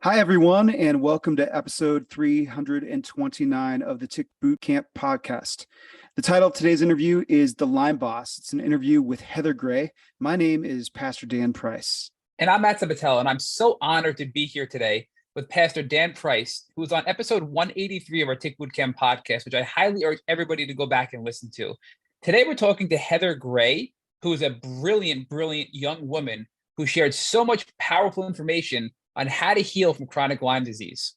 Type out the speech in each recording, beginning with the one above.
Hi, everyone, and welcome to episode 329 of the Tick Boot Camp podcast. The title of today's interview is The Lyme Boss. It's an interview with Heather Gray. My name is Pastor Dan Price. And I'm Matt Sabatel, and I'm so honored to be here today with Pastor Dan Price, who is on episode 183 of our Tick Boot Camp podcast, which I highly urge everybody to go back and listen to. Today, we're talking to Heather Gray, who is a brilliant young woman who shared so much powerful information on how to heal from chronic Lyme disease.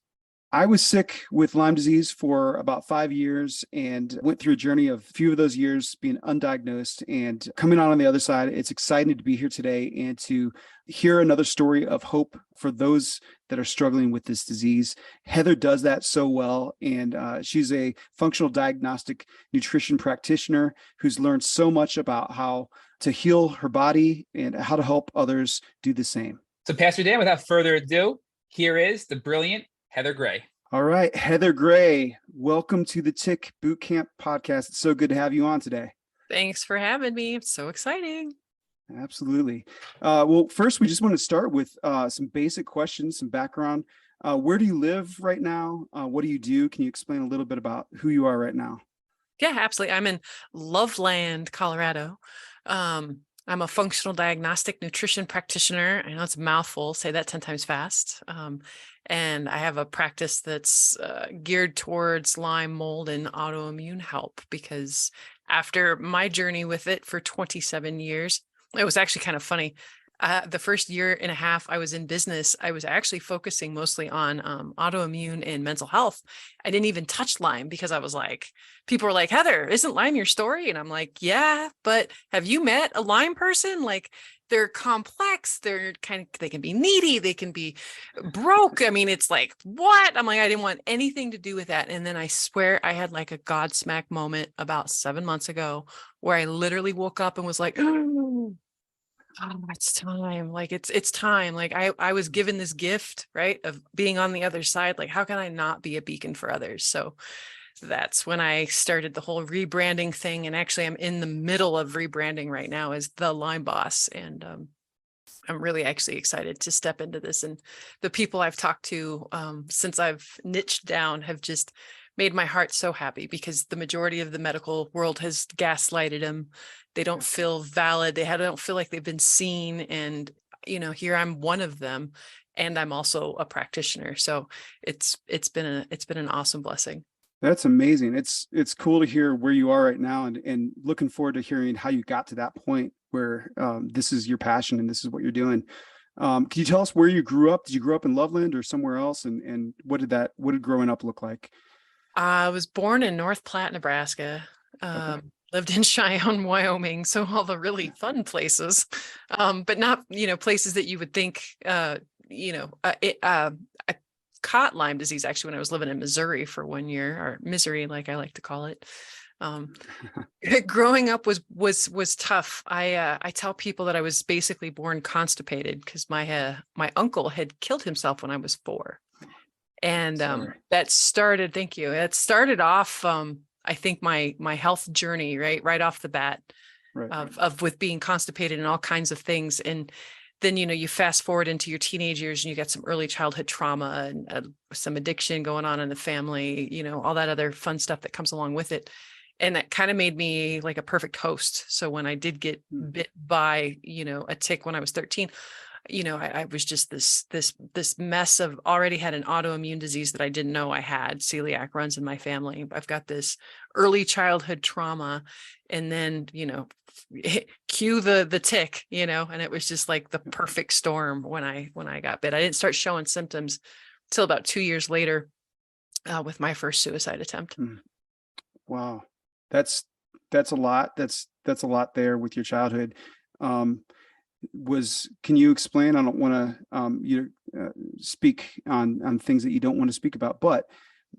I was sick with Lyme disease for about 5 years and went through a journey of a few of those years being undiagnosed and coming out on the other side. It's exciting to be here today and to hear another story of hope for those that are struggling with this disease. Heather does that so well, and she's a functional diagnostic nutrition practitioner who's learned so much about how to heal her body and how to help others do the same. So, Pastor Dan, without further ado, here is the brilliant Heather Gray. All right, Heather Gray, welcome to the Tick Boot Camp podcast. It's so good to have you on today. Thanks for having me. It's so exciting. Absolutely. Well, first, we just want to start with some basic questions, some background. Where do you live right now? What do you do? Can you explain a little bit about who you are right now? Yeah, absolutely. I'm in Loveland, Colorado. I'm a functional diagnostic nutrition practitioner. I know it's a mouthful, say that 10 times fast. And I have a practice that's geared towards Lyme, mold, and autoimmune help, because after my journey with it for 27 years, it was actually kind of funny. The first year and a half I was in business, I was actually focusing mostly on autoimmune and mental health. I didn't even touch Lyme because I was like, people were like, Heather, isn't Lyme your story? And I'm like, yeah, but have you met a Lyme person? Like, they're complex. They can be needy. They can be broke. I mean, it's like, what? I'm like, I didn't want anything to do with that. And then I swear I had like a Godsmack moment about 7 months ago where I literally woke up and was like, oh, it's time. Like it's time. Like I was given this gift, right, of being on the other side. Like, how can I not be a beacon for others? So that's when I started the whole rebranding thing. And actually I'm in the middle of rebranding right now as the Lyme Boss. And I'm really actually excited to step into this. And the people I've talked to since I've niched down have just made my heart so happy, because the majority of the medical world has gaslighted them. They don't feel valid. They don't feel like they've been seen. And, here I'm one of them, and I'm also a practitioner. So it's been an awesome blessing. That's amazing. It's cool to hear where you are right now, and looking forward to hearing how you got to that point where this is your passion and this is what you're doing. Can you tell us where you grew up? Did you grow up in Loveland or somewhere else? And what did growing up look like? I was born in North Platte, Nebraska. Okay. Lived in Cheyenne, Wyoming. So all the really fun places, but not, places that you would think, I caught Lyme disease actually when I was living in Missouri for 1 year, or Misery, like I like to call it. Growing up was tough. I tell people that I was basically born constipated because my uncle had killed himself when I was 4. And that started, thank you. It started off, I think my health journey, right off the bat, Right. of with being constipated and all kinds of things. And then, you fast forward into your teenage years and you got some early childhood trauma and some addiction going on in the family, all that other fun stuff that comes along with it. And that kind of made me like a perfect host. So when I did get bit by, a tick when I was 13, I was just this mess of already had an autoimmune disease that I didn't know I had. Celiac runs in my family. I've got this early childhood trauma, and then, cue the tick, and it was just like the perfect storm when I got bit. I didn't start showing symptoms till about 2 years later with my first suicide attempt. Wow. That's a lot. That's a lot there with your childhood. Can you explain? I don't want to speak on things that you don't want to speak about, but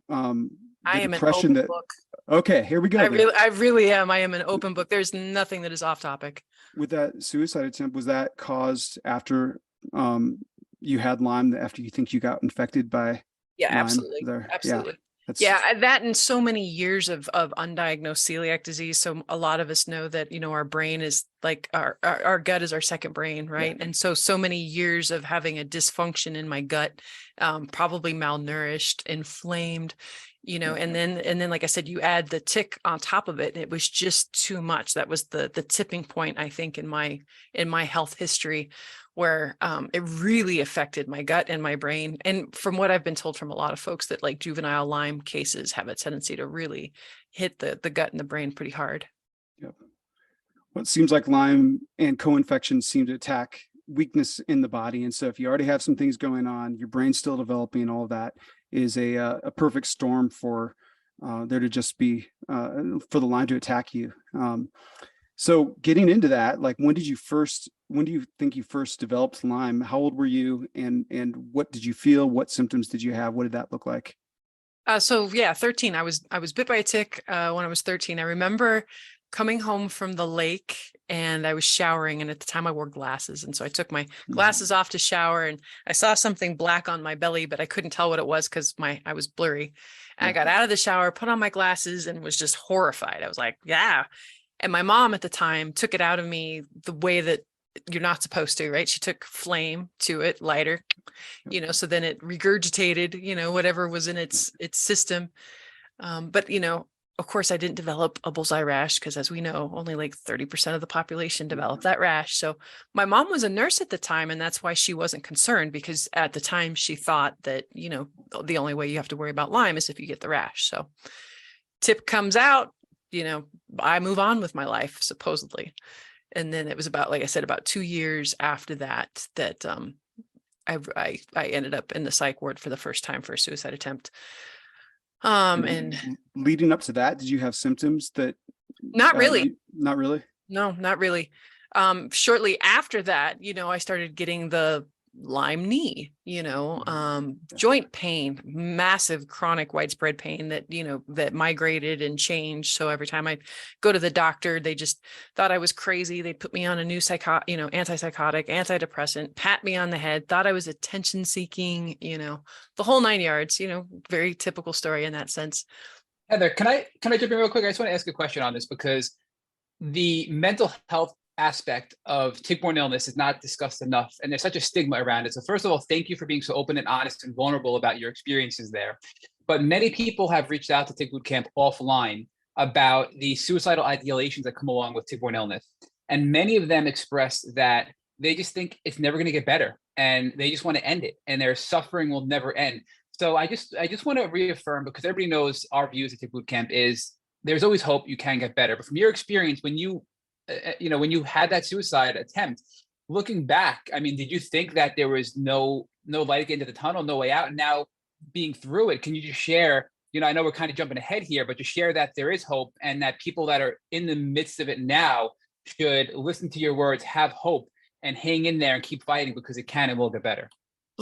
the I am depression an open book. Okay, here we go. I really am. I am an open book. There's nothing that is off topic. With that suicide attempt, was that caused after you had Lyme, after you think you got infected by Yeah, Lyme? absolutely. Absolutely. That's Yeah, that and so many years of undiagnosed celiac disease. So a lot of us know that, our brain is like our gut is our second brain, yeah. right? And so many years of having a dysfunction in my gut, probably malnourished, inflamed, Yeah. and then like I said, you add the tick on top of it, and it was just too much. That was the tipping point, I think, in my health history, where it really affected my gut and my brain. And from what I've been told from a lot of folks, that like juvenile Lyme cases have a tendency to really hit the gut and the brain pretty hard. Yep. Well, it seems like Lyme and co-infections seem to attack weakness in the body. And so if you already have some things going on, your brain's still developing, all of that is a perfect storm for there to just be for the Lyme to attack you. So getting into that, like when do you think you first developed Lyme? How old were you, and what did you feel? What symptoms did you have? What did that look like? So yeah, 13. I was bit by a tick when I was 13. I remember coming home from the lake, and I was showering, and at the time I wore glasses, and so I took my glasses off to shower, and I saw something black on my belly, but I couldn't tell what it was because I was blurry. And I got out of the shower, put on my glasses, and was just horrified. I was like, yeah. And my mom at the time took it out of me the way that you're not supposed to, right? She took flame to it, lighter, so then it regurgitated, whatever was in its system. But, of course, I didn't develop a bullseye rash because, as we know, only like 30% of the population develop that rash. So my mom was a nurse at the time, and that's why she wasn't concerned, because at the time she thought that, the only way you have to worry about Lyme is if you get the rash. So tip comes out, I move on with my life, supposedly. And then it was about, like I said, about 2 years after that, I ended up in the psych ward for the first time for a suicide attempt. And leading up to that, did you have symptoms that? Not really. Not really? No, not really. Shortly after that, I started getting the Lyme knee, joint pain, massive chronic widespread pain that, that migrated and changed. So every time I go to the doctor, they just thought I was crazy. They put me on a new antipsychotic, antidepressant, pat me on the head, thought I was attention seeking, the whole 9 yards, very typical story in that sense. Heather, can I jump in real quick? I just want to ask a question on this, because the mental health aspect of tick-borne illness is not discussed enough, and there's such a stigma around it. So first of all, thank you for being so open and honest and vulnerable about your experiences there. But many people have reached out to Tick Boot Camp offline about the suicidal ideations that come along with tick-borne illness. And many of them express that they just think it's never going to get better, and they just want to end it, and their suffering will never end. So I just want to reaffirm, because everybody knows our views at Tick Boot Camp is there's always hope you can get better. But from your experience, when you had that suicide attempt, looking back, I mean, did you think that there was no light at the end of the tunnel, no way out? And now being through it, can you just share, I know we're kind of jumping ahead here, but just share that there is hope, and that people that are in the midst of it now should listen to your words, have hope, and hang in there and keep fighting, because it can and will get better.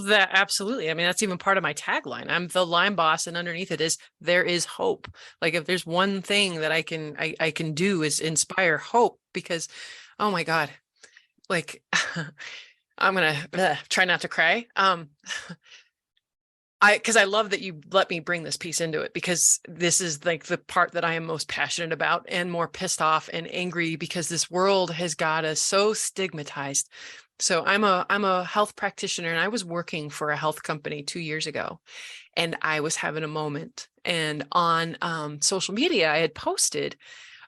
That absolutely. I mean, that's even part of my tagline. I'm the Lyme boss, and underneath it is there is hope. Like, if there's one thing that I can do is inspire hope, because, oh my God, like I'm gonna try not to cry. Because I love that you let me bring this piece into it, because this is like the part that I am most passionate about and more pissed off and angry, because this world has got us so stigmatized. So I'm a health practitioner, and I was working for a health company 2 years ago, and I was having a moment, and on social media, I had posted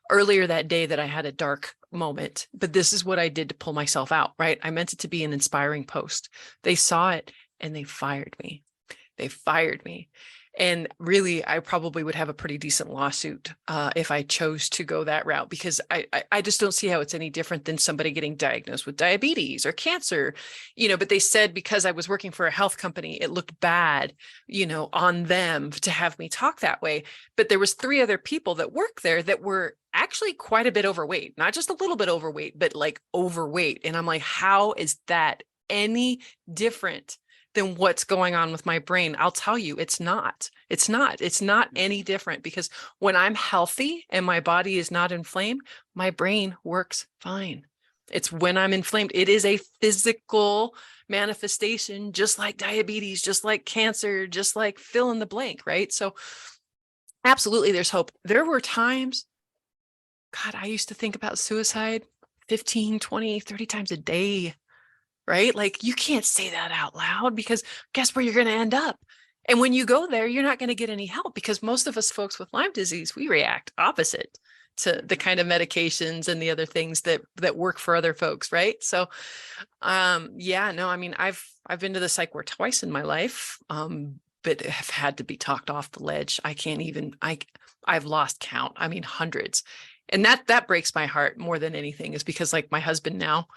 earlier that day that I had a dark moment, but this is what I did to pull myself out, right? I meant it to be an inspiring post. They saw it and they fired me. And really, I probably would have a pretty decent lawsuit if I chose to go that route, because I just don't see how it's any different than somebody getting diagnosed with diabetes or cancer, but they said because I was working for a health company, it looked bad, on them to have me talk that way. But there was 3 other people that worked there that were actually quite a bit overweight, not just a little bit overweight, but like overweight. And I'm like, how is that any different than what's going on with my brain? I'll tell you, it's not any different, because when I'm healthy and my body is not inflamed, my brain works fine. It's when I'm inflamed. It is a physical manifestation, just like diabetes, just like cancer, just like fill in the blank, right? So Absolutely, there's hope. There were times, God, I used to think about suicide 15, 20, 30 times a day, right? Like you can't say that out loud because guess where you're going to end up? And when you go there, you're not going to get any help because most of us folks with Lyme disease, we react opposite to the kind of medications and the other things that work for other folks, right? So yeah, no, I mean, I've been to the psych ward twice in my life, but have had to be talked off the ledge. I can't even, I've lost count. I mean, hundreds. And that breaks my heart more than anything is because like my husband now,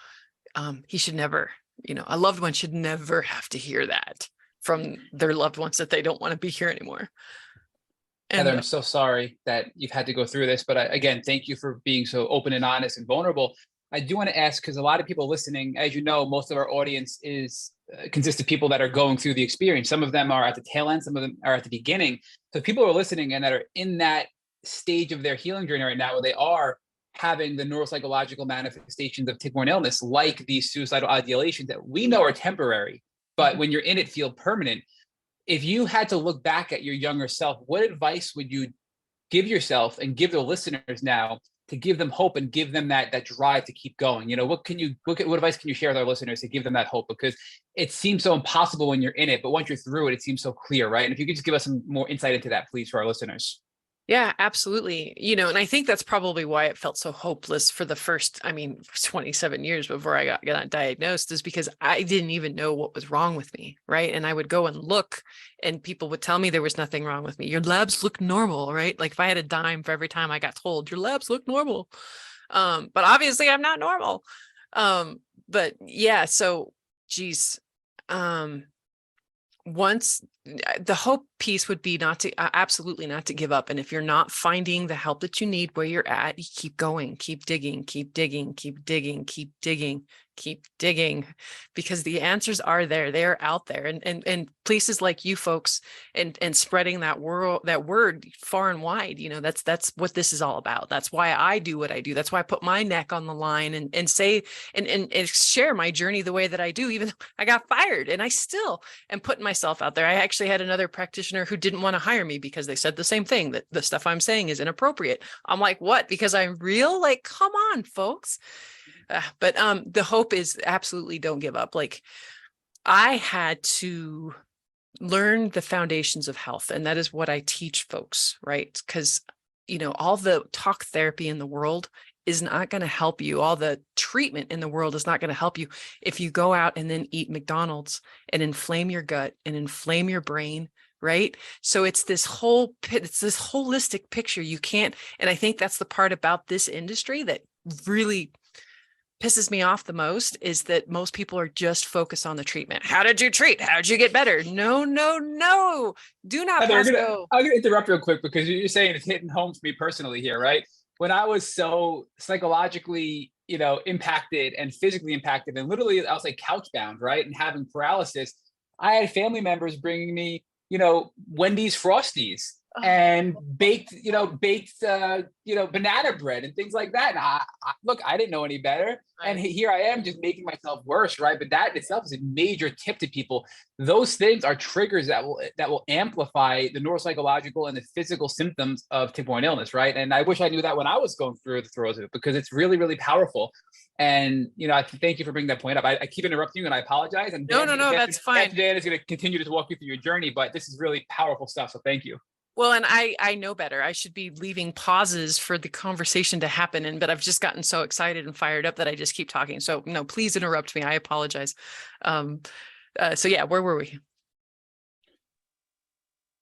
he should never, a loved one should never have to hear that from their loved ones that they don't want to be here anymore. Heather, And I'm so sorry that you've had to go through this, but again, thank you for being so open and honest and vulnerable. I do want to ask, because a lot of people listening, as you know, most of our audience consists of people that are going through the experience. Some of them are at the tail end, some of them are at the beginning. So people who are listening and that are in that stage of their healing journey right now, where they are having the neuropsychological manifestations of tick-borne illness, like these suicidal ideations that we know are temporary, but when you're in it, feel permanent. If you had to look back at your younger self, what advice would you give yourself and give the listeners now to give them hope and give them that drive to keep going? What advice can you share with our listeners to give them that hope? Because it seems so impossible when you're in it, but once you're through it, it seems so clear, right? And if you could just give us some more insight into that, please, for our listeners. yeah, absolutely. And I think that's probably why it felt so hopeless for the first, 27 years before I got diagnosed is because I didn't even know what was wrong with me. Right. And I would go and look and people would tell me there was nothing wrong with me. Your labs look normal, right? Like if I had a dime for every time I got told your labs look normal. But obviously I'm not normal. But yeah, so geez, once the hope piece would be absolutely not to give up. And if you're not finding the help that you need where you're at, you keep going, keep digging, keep digging, keep digging, keep digging, keep digging, because the answers are there. They're out there. And places like you folks and spreading that word far and wide, that's what this is all about. That's why I do what I do. That's why I put my neck on the line and say and share my journey the way that I do, even though I got fired and I still am putting myself out there. I actually had another practitioner who didn't want to hire me because they said the same thing, that the stuff I'm saying is inappropriate. I'm like, what? Because I'm real? Like, come on, folks. But the hope is absolutely don't give up. Like I had to learn the foundations of health, and that is what I teach folks, right? Because all the talk therapy in the world is not going to help you. All the treatment in the world is not going to help you if you go out and then eat McDonald's and inflame your gut and inflame your brain, right? So it's this holistic picture. You can't, and I think that's the part about this industry that really pisses me off the most is that most people are just focused on the treatment. How did you treat? How did you get better? No. Do not pass go. I'm gonna interrupt real quick because you're saying it's hitting home for me personally here, right? When I was so psychologically, impacted and physically impacted and literally, I'll say couch bound, right? And having paralysis, I had family members bringing me, Wendy's Frosties and baked banana bread and things like that. And I didn't know any better. Right. And here I am just making myself worse, right? But that in itself is a major tip to people. Those things are triggers that will amplify the neuropsychological and the physical symptoms of tick-borne illness, right? And I wish I knew that when I was going through the throes of it, because it's really, really powerful. And I thank you for bringing that point up. I keep interrupting you, and I apologize. And no, that's fine. Dan is going to continue to walk you through your journey, but this is really powerful stuff. So thank you. Well, and I know better. I should be leaving pauses for the conversation to happen. But I've just gotten so excited and fired up that I just keep talking. So no, please interrupt me. I apologize. So yeah, where were we?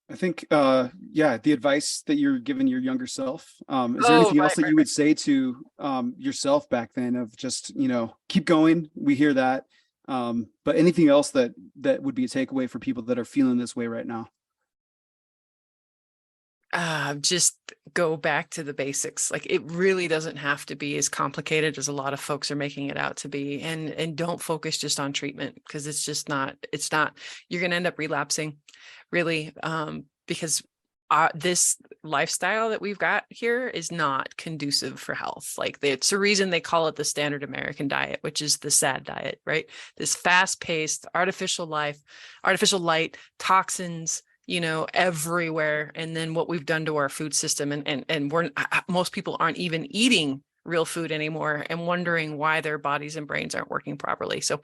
I think, the advice that you're giving your younger self, is there anything else that you would say to yourself back then of just, keep going. We hear that. But anything else that would be a takeaway for people that are feeling this way right now? Just go back to the basics. Like it really doesn't have to be as complicated as a lot of folks are making it out to be. And don't focus just on treatment because it's not, you're going to end up relapsing really, because this lifestyle that we've got here is not conducive for health. Like it's a reason they call it the standard American diet, which is the SAD diet, right? This fast paced, artificial light, toxins, everywhere. And then what we've done to our food system, and most people aren't even eating real food anymore and wondering why their bodies and brains aren't working properly. So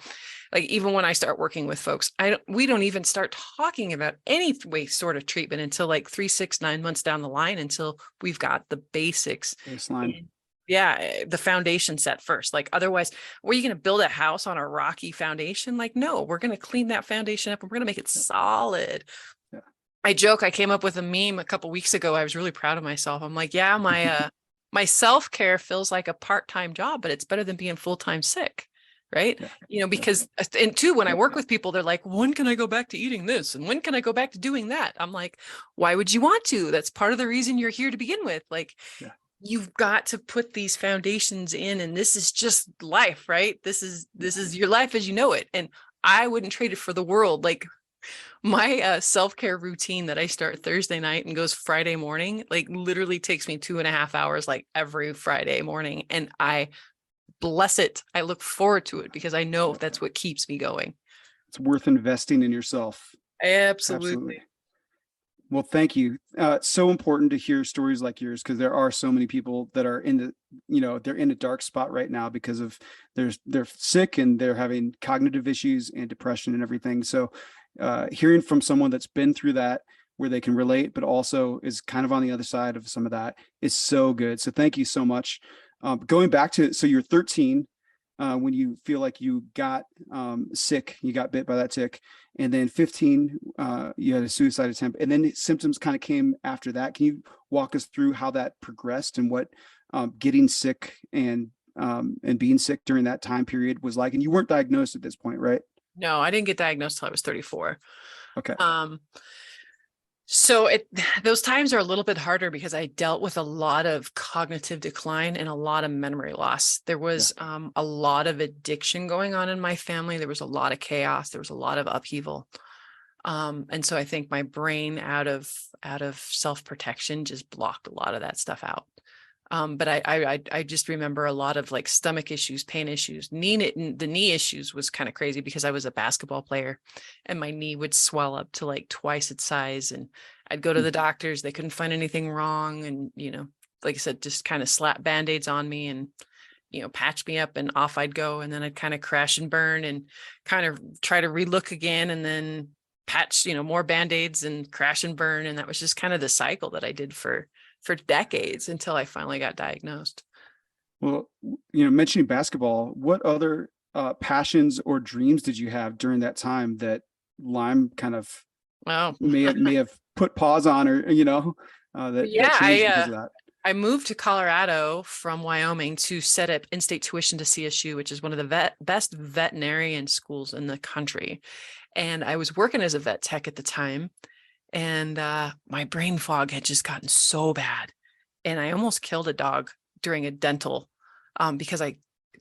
like, even when I start working with folks, we don't even start talking about any way sort of treatment until like 3, 6, 9 months down the line, until we've got the basics. Baseline. Yeah, the foundation set first. Like, otherwise, were you going to build a house on a rocky foundation? Like, no, we're going to clean that foundation up and we're going to make it solid. Yeah. I joke, I came up with a meme a couple weeks ago. I was really proud of myself. I'm like, yeah, my self-care feels like a part-time job, but it's better than being full-time sick. Right. Yeah. Because, and two, when I work with people, they're like, when can I go back to eating this? And when can I go back to doing that? I'm like, why would you want to? That's part of the reason you're here to begin with. Like, you've got to put these foundations in, and this is just life, right? This is your life as you know it. And I wouldn't trade it for the world. Like, my self-care routine that I start Thursday night and goes Friday morning, like literally takes me 2.5 hours, like every Friday morning. And I bless it. I look forward to it because I know that's what keeps me going. It's worth investing in yourself. Absolutely. Well, thank you. It's so important to hear stories like yours, because there are so many people that are they're in a dark spot right now because of they're sick and they're having cognitive issues and depression and everything. So hearing from someone that's been through that, where they can relate, but also is kind of on the other side of some of that, is so good. So thank you so much. Going back to, so you're 13 when you feel like you got sick, you got bit by that tick, and then 15, you had a suicide attempt, and then symptoms kind of came after that. Can you walk us through how that progressed and what getting sick and being sick during that time period was like? And you weren't diagnosed at this point, right? No, I didn't get diagnosed till I was 34. Okay. So those times are a little bit harder because I dealt with a lot of cognitive decline and a lot of memory loss. There was a lot of addiction going on in my family. There was a lot of chaos. There was a lot of upheaval. And so I think my brain, out of self-protection, just blocked a lot of that stuff out. But I just remember a lot of like stomach issues, pain issues, the knee issues was kind of crazy because I was a basketball player and my knee would swell up to like twice its size, and I'd go to the doctors. They couldn't find anything wrong. And, like I said, just kind of slap Band-Aids on me and, patch me up, and off I'd go. And then I'd kind of crash and burn and kind of try to relook again, and then patch, more Band-Aids and crash and burn. And that was just kind of the cycle that I did for decades until I finally got diagnosed. Well, mentioning basketball, what other passions or dreams did you have during that time that Lyme kind of may have put pause on, or that changed because of that? I moved to Colorado from Wyoming to set up in-state tuition to CSU, which is one of the best veterinarian schools in the country. And I was working as a vet tech at the time. And my brain fog had just gotten so bad. And I almost killed a dog during a dental because I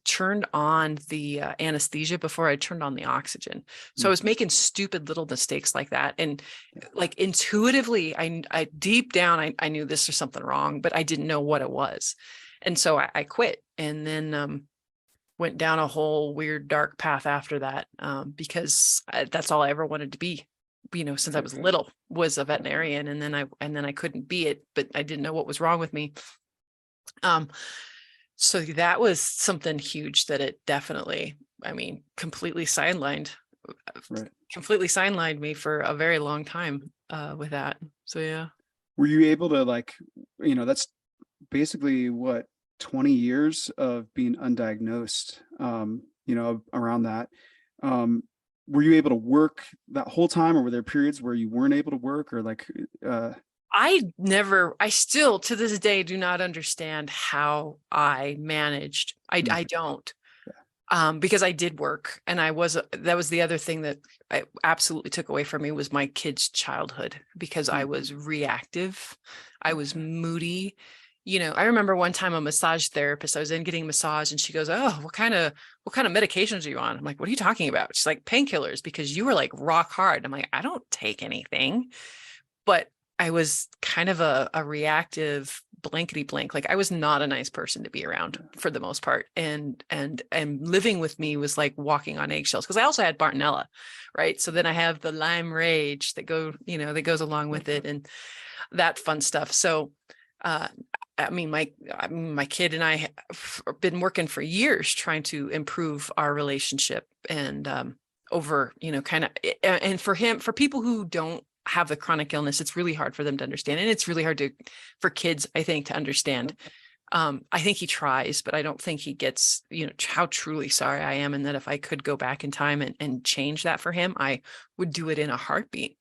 turned on the anesthesia before I turned on the oxygen. So I was making stupid little mistakes like that. And like intuitively, I deep down, I knew this was something wrong, but I didn't know what it was. And so I quit, and then went down a whole weird dark path after that because that's all I ever wanted to be. Since I was little, was a veterinarian, and then I couldn't be it, but I didn't know what was wrong with me. So that was something huge that it definitely, completely sidelined me for a very long time with that. So yeah. Were you able to that's basically what, 20 years of being undiagnosed, around that. Were you able to work that whole time, or were there periods where you weren't able to work, or I still to this day do not understand how I managed. I don't, because I did work, and that was the other thing that I absolutely took away from me, was my kids' childhood, because I was reactive. I was moody. I remember one time a massage therapist, I was in getting a massage, and she goes, "Oh, what kind of medications are you on?" I'm like, "What are you talking about?" She's like, "Painkillers, because you were like rock hard." I'm like, "I don't take anything." But I was kind of a reactive blankety blank. Like I was not a nice person to be around for the most part. And living with me was like walking on eggshells because I also had Bartonella, right? So then I have the Lyme rage that that goes along with it and that fun stuff. So my kid and I have been working for years trying to improve our relationship and over, kind of, and for people who don't have the chronic illness, it's really hard for them to understand. And it's really hard for kids, I think, to understand. I think he tries, but I don't think he gets, how truly sorry I am. And that if I could go back in time and change that for him, I would do it in a heartbeat,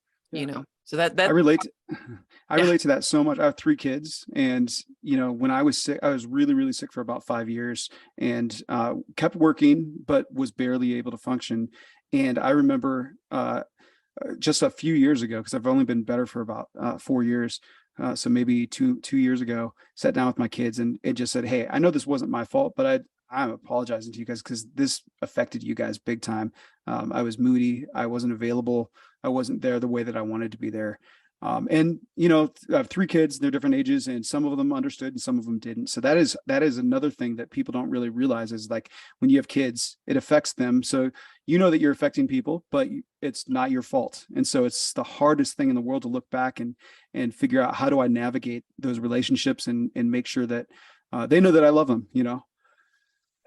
So that I relate to that so much. I have 3 kids, and when I was sick, I was really, really sick for about 5 years, and kept working, but was barely able to function. And I remember just a few years ago, because I've only been better for about 4 years, so maybe two years ago, sat down with my kids and it just said, "Hey, I know this wasn't my fault, but I'm apologizing to you guys because this affected you guys big time. I was moody. I wasn't available. I wasn't there the way that I wanted to be there." And I have 3 kids, they're different ages, and some of them understood and some of them didn't. So that is another thing that people don't really realize is like when you have kids, it affects them. So that you're affecting people, but it's not your fault. And so it's the hardest thing in the world to look back and figure out, how do I navigate those relationships and make sure that they know that I love them,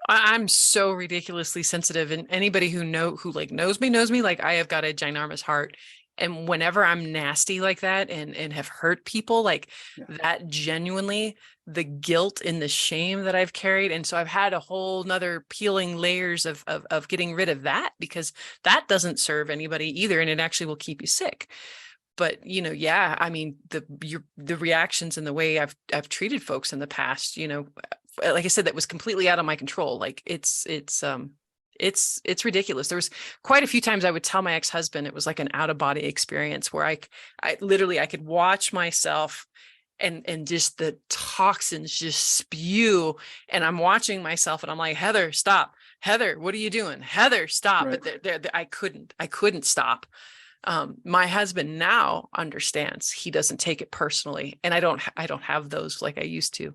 I'm so ridiculously sensitive, and anybody who knows me, like I have got a ginormous heart. And whenever I'm nasty like that and have hurt people, like that, genuinely, the guilt and the shame that I've carried. And so I've had a whole nother peeling layers of getting rid of that, because that doesn't serve anybody either. And it actually will keep you sick. But, I mean, the reactions and the way I've treated folks in the past, like I said, that was completely out of my control. Like it's ridiculous. There was quite a few times I would tell my ex-husband it was like an out-of-body experience where I literally, I could watch myself and just the toxins just spew, and I'm watching myself and I'm like, Heather, stop. Heather, what are you doing? Heather, stop. Right. But I couldn't stop. My husband now understands. He doesn't take it personally, and I don't have those like I used to,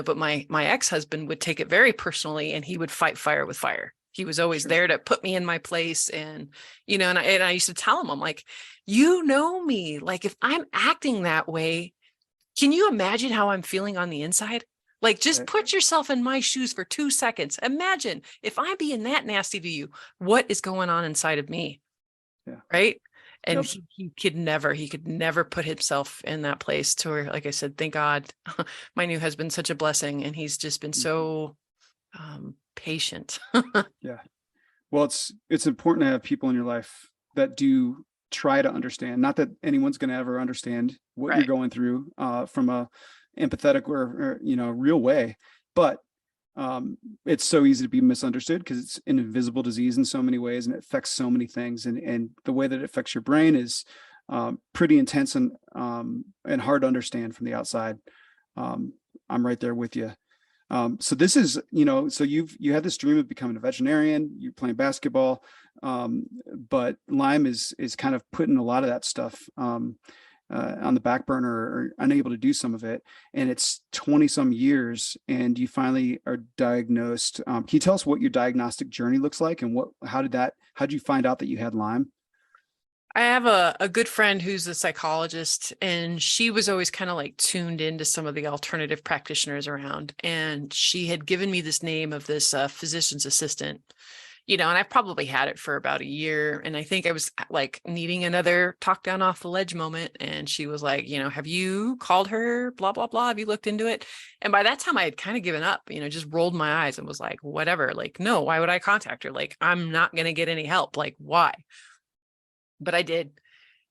but my ex-husband would take it very personally, and he would fight fire with fire. He was always there to put me in my place. And, and I used to tell him, I'm like, me, like if I'm acting that way, can you imagine how I'm feeling on the inside? Like, just put yourself in my shoes for 2 seconds. Imagine if I'm being that nasty to you, what is going on inside of me? Yeah. Right. And he could never put himself in that place to where, like I said, thank God, my new husband's such a blessing, and he's just been so patient. Yeah. Well, it's important to have people in your life that do try to understand. Not that anyone's going to ever understand what you're going through from a empathetic or real way, but it's so easy to be misunderstood because it's an invisible disease in so many ways, and it affects so many things. And the way that it affects your brain is pretty intense and hard to understand from the outside. I'm right there with you. So this is, so you had this dream of becoming a veterinarian, you're playing basketball, but Lyme is kind of putting a lot of that stuff on the back burner or unable to do some of it. And it's 20 some years and you finally are diagnosed. Can you tell us what your diagnostic journey looks like and how did you find out that you had Lyme? I have a good friend who's a psychologist, and she was always kind of like tuned into some of the alternative practitioners around. And she had given me this name of this physician's assistant, and I've probably had it for about a year. And I think I was like needing another talk down off the ledge moment. And she was like, have you called her? Blah, blah, blah. Have you looked into it? And by that time I had kind of given up, just rolled my eyes and was like, whatever, like, no, why would I contact her? Like, I'm not going to get any help. Like, why? But I did.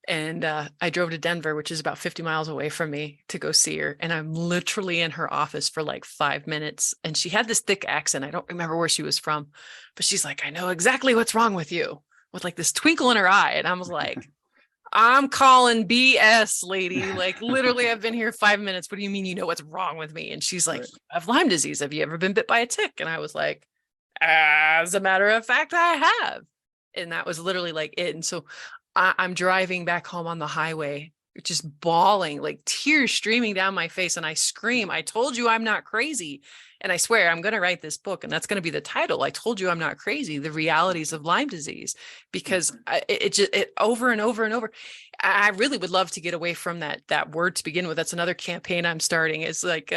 And I drove to Denver, which is about 50 miles away from me, to go see her. And I'm literally in her office for like 5 minutes. And she had this thick accent. I don't remember where she was from, but she's like, I know exactly what's wrong with you, with like this twinkle in her eye. And I was like, I'm calling BS, lady. Like, literally, I've been here 5 minutes. What do you mean you know what's wrong with me? And she's like, right. I have Lyme disease. Have you ever been bit by a tick? And I was like, as a matter of fact, I have. And that was literally like it. And so I'm driving back home on the highway, just bawling, like tears streaming down my face. And I scream, I told you I'm not crazy. And I swear I'm going to write this book, and that's going to be the title. I told you I'm not crazy, the realities of Lyme disease, because it over and over and over. I really would love to get away from that word to begin with. That's another campaign I'm starting. It's like,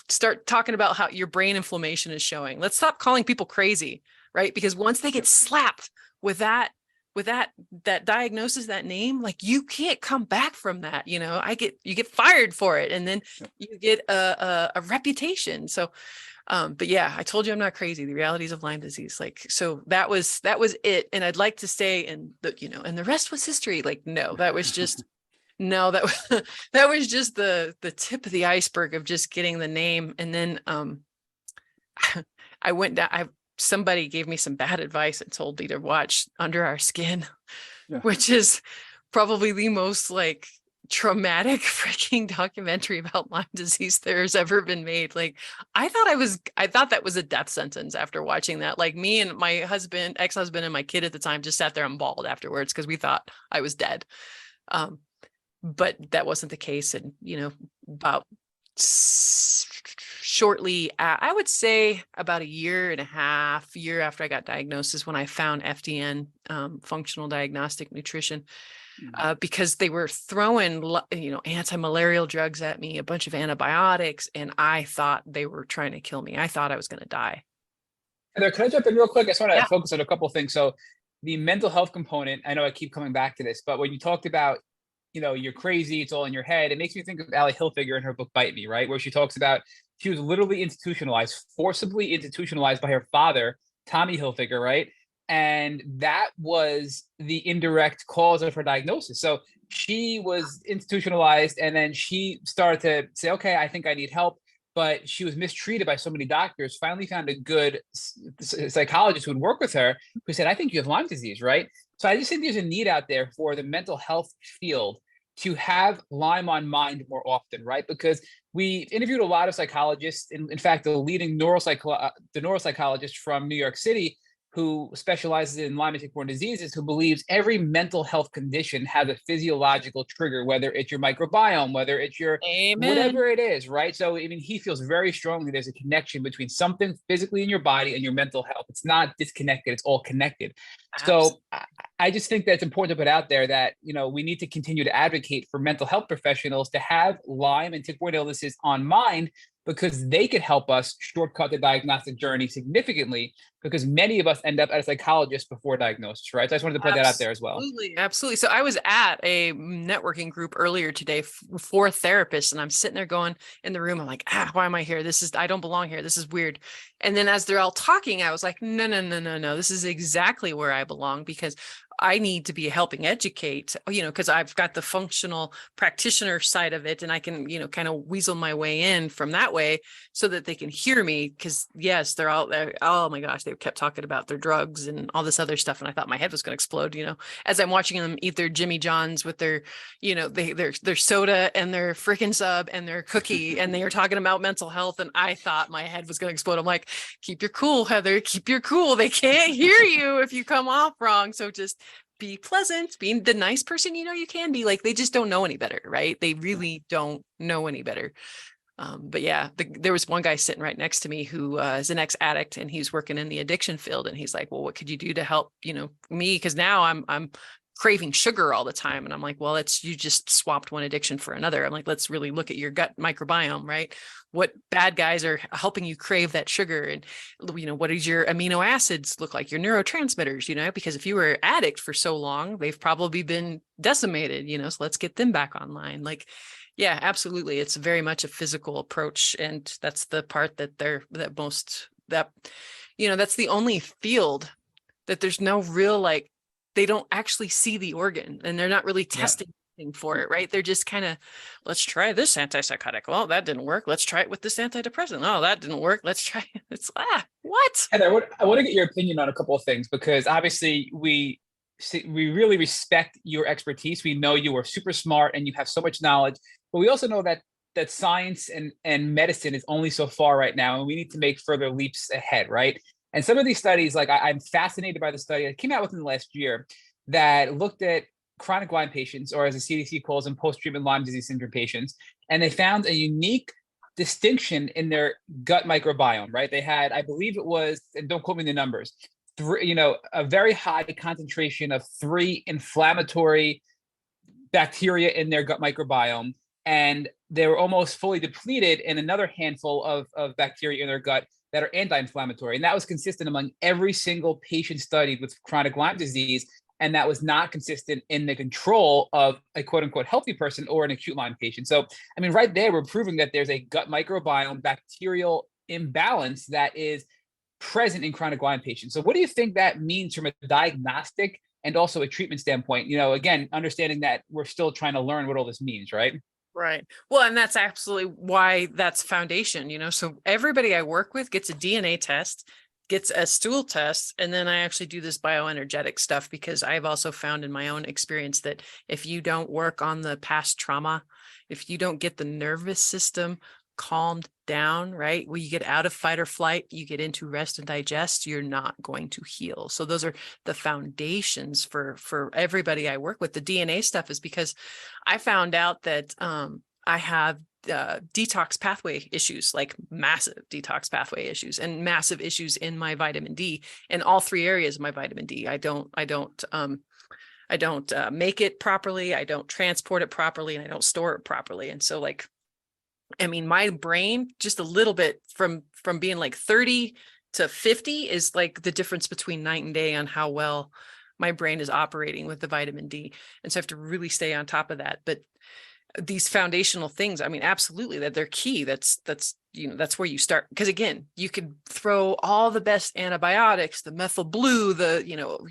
start talking about how your brain inflammation is showing. Let's stop calling people crazy, right? Because once they get slapped with that diagnosis, that name, like you can't come back from that. You get fired for it, and then you get a reputation. So, but yeah, I told you I'm not crazy. The realities of Lyme disease. Like, so that was it. And I'd like to say, and the rest was history. Like, no, that was just, no, that was, that was just the tip of the iceberg of just getting the name. And then, I went down, somebody gave me some bad advice and told me to watch Under Our Skin, which is probably the most like traumatic freaking documentary about Lyme disease there's ever been made. Like, I thought that was a death sentence after watching that. Like, me and my ex-husband and my kid at the time just sat there and bawled afterwards because we thought I was dead. But that wasn't the case. And, about shortly, I would say about a year and a half after I got diagnosed is when I found FDN, functional diagnostic nutrition, because they were throwing, anti-malarial drugs at me, a bunch of antibiotics, and I thought they were trying to kill me. I thought I was going to die. Heather, can I jump in real quick? I just want to focus on a couple of things. So the mental health component, I know I keep coming back to this, but when you talked about, you're crazy, it's all in your head, it makes me think of Allie Hilfiger in her book, Bite Me, right? Where she talks about she was literally forcibly institutionalized by her father, Tommy Hilfiger, right? And that was the indirect cause of her diagnosis. So she was institutionalized, and then she started to say, okay, I think I need help. But she was mistreated by so many doctors, finally found a good psychologist who would work with her, who said, I think you have Lyme disease, right? So I just think there's a need out there for the mental health field to have Lyme on mind more often, right? Because we interviewed a lot of psychologists. In fact, the leading neuropsychologist from New York City, who specializes in Lyme and tick-borne diseases, who believes every mental health condition has a physiological trigger, whether it's your microbiome, whether it's your whatever it is, right? So, I mean, he feels very strongly there's a connection between something physically in your body and your mental health. It's not disconnected, it's all connected. Absolutely. So I just think that it's important to put out there that, we need to continue to advocate for mental health professionals to have Lyme and tick-borne illnesses on mind, because they could help us shortcut the diagnostic journey significantly, because many of us end up at a psychologist before diagnosis, right? So I just wanted to put that out there as well. Absolutely. So I was at a networking group earlier today for therapists, and I'm sitting there going in the room, I'm like, why am I here? I don't belong here. This is weird. And then as they're all talking, I was like, no, this is exactly where I belong, because I need to be helping educate, because I've got the functional practitioner side of it, and I can, kind of weasel my way in from that way so that they can hear me. Because yes, they're all there. Oh my gosh, they kept talking about their drugs and all this other stuff. And I thought my head was going to explode, as I'm watching them eat their Jimmy John's with their, their soda and their freaking sub and their cookie. And they were talking about mental health. And I thought my head was going to explode. I'm like, keep your cool, Heather, keep your cool. They can't hear you if you come off wrong. So just be pleasant, being the nice person you can be. Like, they just don't know any better, right? They really don't know any better. But yeah, there was one guy sitting right next to me who is an ex-addict, and he's working in the addiction field, and he's like, well, what could you do to help me, because now I'm craving sugar all the time. And I'm like, well, you just swapped one addiction for another. I'm like, let's really look at your gut microbiome, right? What bad guys are helping you crave that sugar? And, what does your amino acids look like? Your neurotransmitters, because if you were an addict for so long, they've probably been decimated, so let's get them back online. Like, yeah, absolutely. It's very much a physical approach. And that's the part that that's the only field that there's no real, they don't actually see the organ, and they're not really testing for it, right? They're just kind of, let's try this antipsychotic. Well, that didn't work. Let's try it with this antidepressant. Oh, that didn't work. Let's try it. It's what? Heather, I want to get your opinion on a couple of things, because obviously we really respect your expertise. We know you are super smart and you have so much knowledge, but we also know that science and medicine is only so far right now, and we need to make further leaps ahead, right? And some of these studies, I'm fascinated by the study that came out within the last year that looked at chronic Lyme patients, or as the CDC calls them, post-treatment Lyme disease syndrome patients, and they found a unique distinction in their gut microbiome, right? They had, I believe it was, and don't quote me the numbers, a very high concentration of 3 inflammatory bacteria in their gut microbiome, and they were almost fully depleted in another handful of bacteria in their gut that are anti-inflammatory. And that was consistent among every single patient studied with chronic Lyme disease. And that was not consistent in the control of a quote unquote healthy person or an acute Lyme patient. So, I mean, right there, we're proving that there's a gut microbiome bacterial imbalance that is present in chronic Lyme patients. So what do you think that means from a diagnostic and also a treatment standpoint? Again, understanding that we're still trying to learn what all this means, right? Right. Well, and that's absolutely why that's foundation, so everybody I work with gets a DNA test, gets a stool test, and then I actually do this bioenergetic stuff, because I've also found in my own experience that if you don't work on the past trauma, if you don't get the nervous system calmed down, right? When you get out of fight or flight, you get into rest and digest, you're not going to heal. So those are the foundations for everybody I work with. The DNA stuff is because I found out that I have detox pathway issues, like massive detox pathway issues, and massive issues in my vitamin D in all 3 areas of my vitamin D. I don't make it properly, I don't transport it properly, and I don't store it properly. And so, like, I mean, my brain, just a little bit from being like 30 to 50 is like the difference between night and day on how well my brain is operating with the vitamin D. And so I have to really stay on top of that. But these foundational things, I mean, absolutely, that they're key. That's where you start. Because again, you could throw all the best antibiotics, the methyl blue,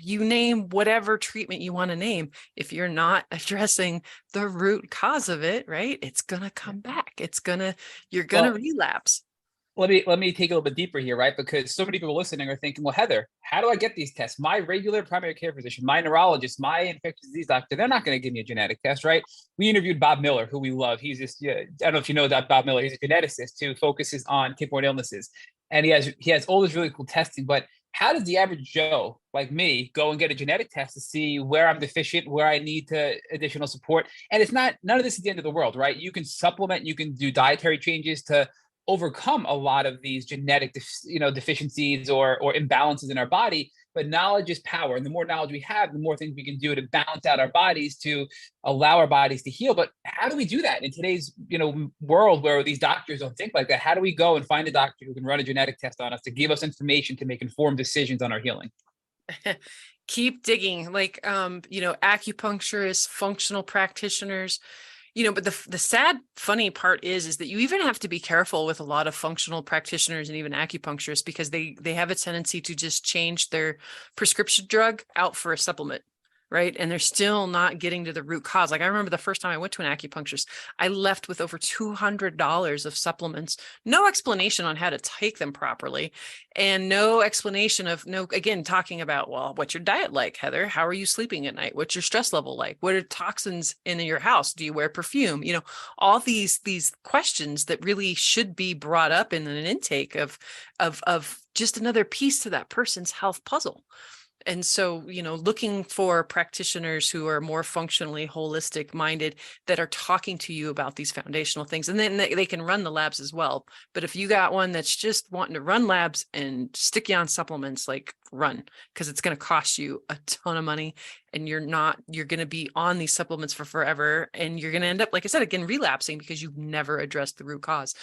you name whatever treatment you want to name. If you're not addressing the root cause of it, right, it's going to come back. You're going to relapse. Let me take it a little bit deeper here, right? Because so many people listening are thinking, well, Heather, how do I get these tests? My regular primary care physician, my neurologist, my infectious disease doctor, they're not going to give me a genetic test, right? We interviewed Bob Miller, who we love. He's just, I don't know if you know that Bob Miller, he's a geneticist who focuses on tick-borne illnesses. And he has all this really cool testing, but how does the average Joe like me go and get a genetic test to see where I'm deficient, where I need additional support? And none of this is the end of the world, right? You can supplement, you can do dietary changes to overcome a lot of these genetic deficiencies or imbalances in our body. But knowledge is power, and the more knowledge we have, the more things we can do to balance out our bodies, to allow our bodies to heal. But how do we do that in today's world where these doctors don't think like that? How do we go and find a doctor who can run a genetic test on us to give us information to make informed decisions on our healing? Keep digging, like acupuncturists, functional practitioners. But the sad, funny part is that you even have to be careful with a lot of functional practitioners and even acupuncturists, because they have a tendency to just change their prescription drug out for a supplement, right? And they're still not getting to the root cause. Like, I remember the first time I went to an acupuncturist, I left with over $200 of supplements, no explanation on how to take them properly, and no explanation of again, talking about, well, what's your diet like, Heather? How are you sleeping at night? What's your stress level like? What are toxins in your house? Do you wear perfume? All these questions that really should be brought up in an intake of just another piece to that person's health puzzle. And so, looking for practitioners who are more functionally holistic minded, that are talking to you about these foundational things. And then they can run the labs as well. But if you got one that's just wanting to run labs and stick you on supplements, like, run, because it's going to cost you a ton of money, and you're going to be on these supplements for forever. And you're going to end up, like I said, again, relapsing because you've never addressed the root cause.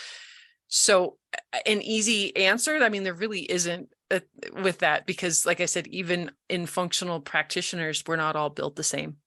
So an easy answer, I mean, there really isn't with that, because like I said, even in functional practitioners, we're not all built the same.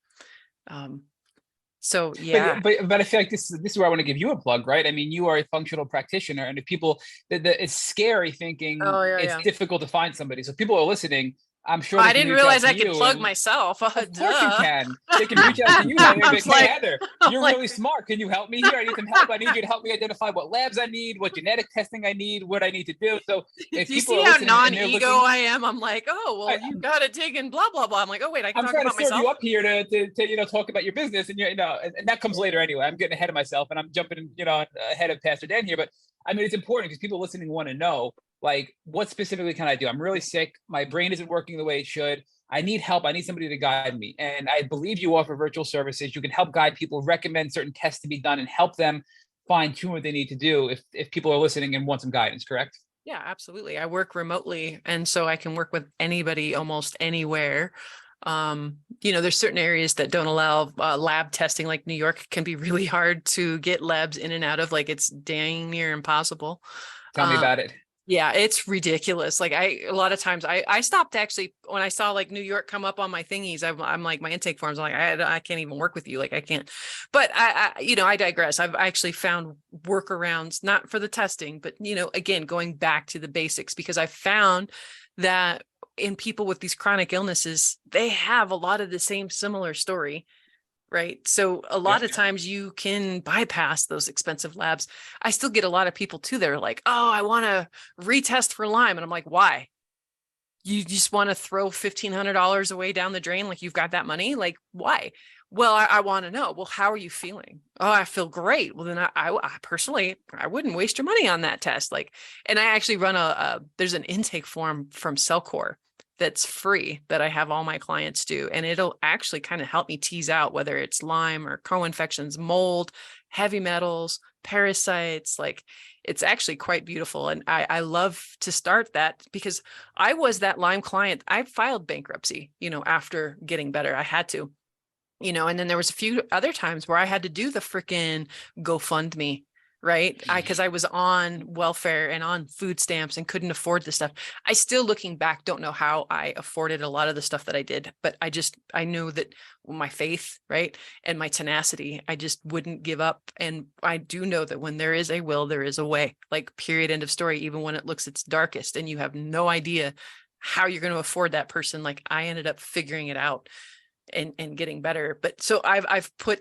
So yeah, but I feel like this is where I want to give you a plug, right? I mean, you are a functional practitioner, and if people, it's scary thinking it's difficult to find somebody. So people are listening. I'm sure I didn't realize I could plug myself. Of course you can. They can reach out to you and be like, hey, Heather, you're really smart. Can you help me here? I need some help. I need you to help me identify what labs I need, what genetic testing I need, what I need to do. So if you see how non-ego I am, I'm like, oh, well, you got to dig in, blah, blah, blah. I'm like, oh, wait, I can talk about myself. I'm trying to serve you up here to talk about your business. And, and that comes later anyway. I'm getting ahead of myself, and I'm jumping, ahead of Pastor Dan here. But I mean, it's important because people listening want to know, like, what specifically can I do? I'm really sick. My brain isn't working the way it should. I need help. I need somebody to guide me. And I believe you offer virtual services. You can help guide people, recommend certain tests to be done, and help them fine tune what they need to do if people are listening and want some guidance, correct? Yeah, absolutely. I work remotely, and so I can work with anybody almost anywhere. There's certain areas that don't allow lab testing, like New York can be really hard to get labs in and out of, like it's dang near impossible. Tell me Um, about it. Yeah, it's ridiculous. Like a lot of times I stopped actually when I saw like New York come up on my thingies. I'm like my intake forms. I'm like, I can't even work with you. Like I can't, but I digress. I've actually found workarounds, not for the testing, but again, going back to the basics, because I found that in people with these chronic illnesses, they have a lot of the same similar story. Right. So a lot of times you can bypass those expensive labs. I still get a lot of people too. They're like, oh, I want to retest for Lyme. And I'm like, why? You just want to throw $1,500 away down the drain? Like you've got that money? Like, why? Well, I want to know, well, how are you feeling? Oh, I feel great. Well, then I personally, I wouldn't waste your money on that test. Like, and I actually run there's an intake form from Cellcore that's free that I have all my clients do. And it'll actually kind of help me tease out whether it's Lyme or co-infections, mold, heavy metals, parasites. Like it's actually quite beautiful. And I love to start that because I was that Lyme client. I filed bankruptcy, after getting better. I had to, and then there was a few other times where I had to do the freaking GoFundMe, right? Because I was on welfare and on food stamps and couldn't afford the stuff. I still, looking back, don't know how I afforded a lot of the stuff that I did, but I knew that my faith, right, and my tenacity, I just wouldn't give up. And I do know that when there is a will, there is a way, like period, end of story, even when it looks its darkest and you have no idea how you're going to afford that person. Like I ended up figuring it out and getting better. But so I've put,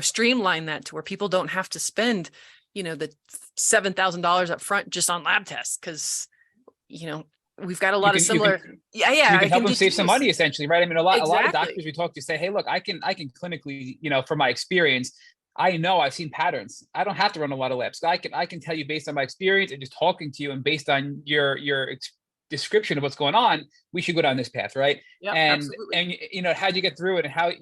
streamline that to where people don't have to spend the $7,000 up front just on lab tests. Cause we've got a lot of similar. You can help them save some money essentially, right? I mean, a lot of doctors we talk to say, hey, look, I can clinically, from my experience, I know I've seen patterns. I don't have to run a lot of labs. I can tell you based on my experience and just talking to you and based on your description of what's going on, we should go down this path, right? Yeah, and absolutely. and how'd you get through it, and how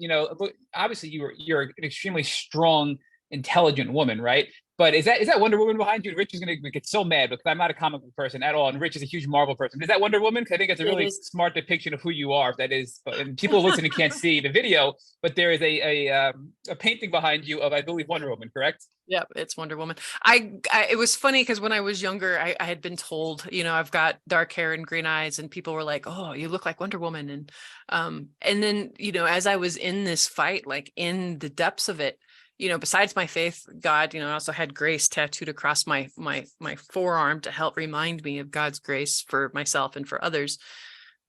obviously you're an extremely strong, intelligent woman, right? But is that Wonder Woman behind you? Rich is going to get so mad because I'm not a comic book person at all, and Rich is a huge Marvel person. Is that Wonder Woman? Because I think it's a really smart depiction of who you are. That is, and people listening can't see the video, but there is a painting behind you of, I believe, Wonder Woman. Correct? Yeah, it's Wonder Woman. It was funny because when I was younger, I had been told, I've got dark hair and green eyes, and people were like, "Oh, you look like Wonder Woman." And then, as I was in this fight, like in the depths of it, besides my faith, God, I also had grace tattooed across my forearm to help remind me of God's grace for myself and for others.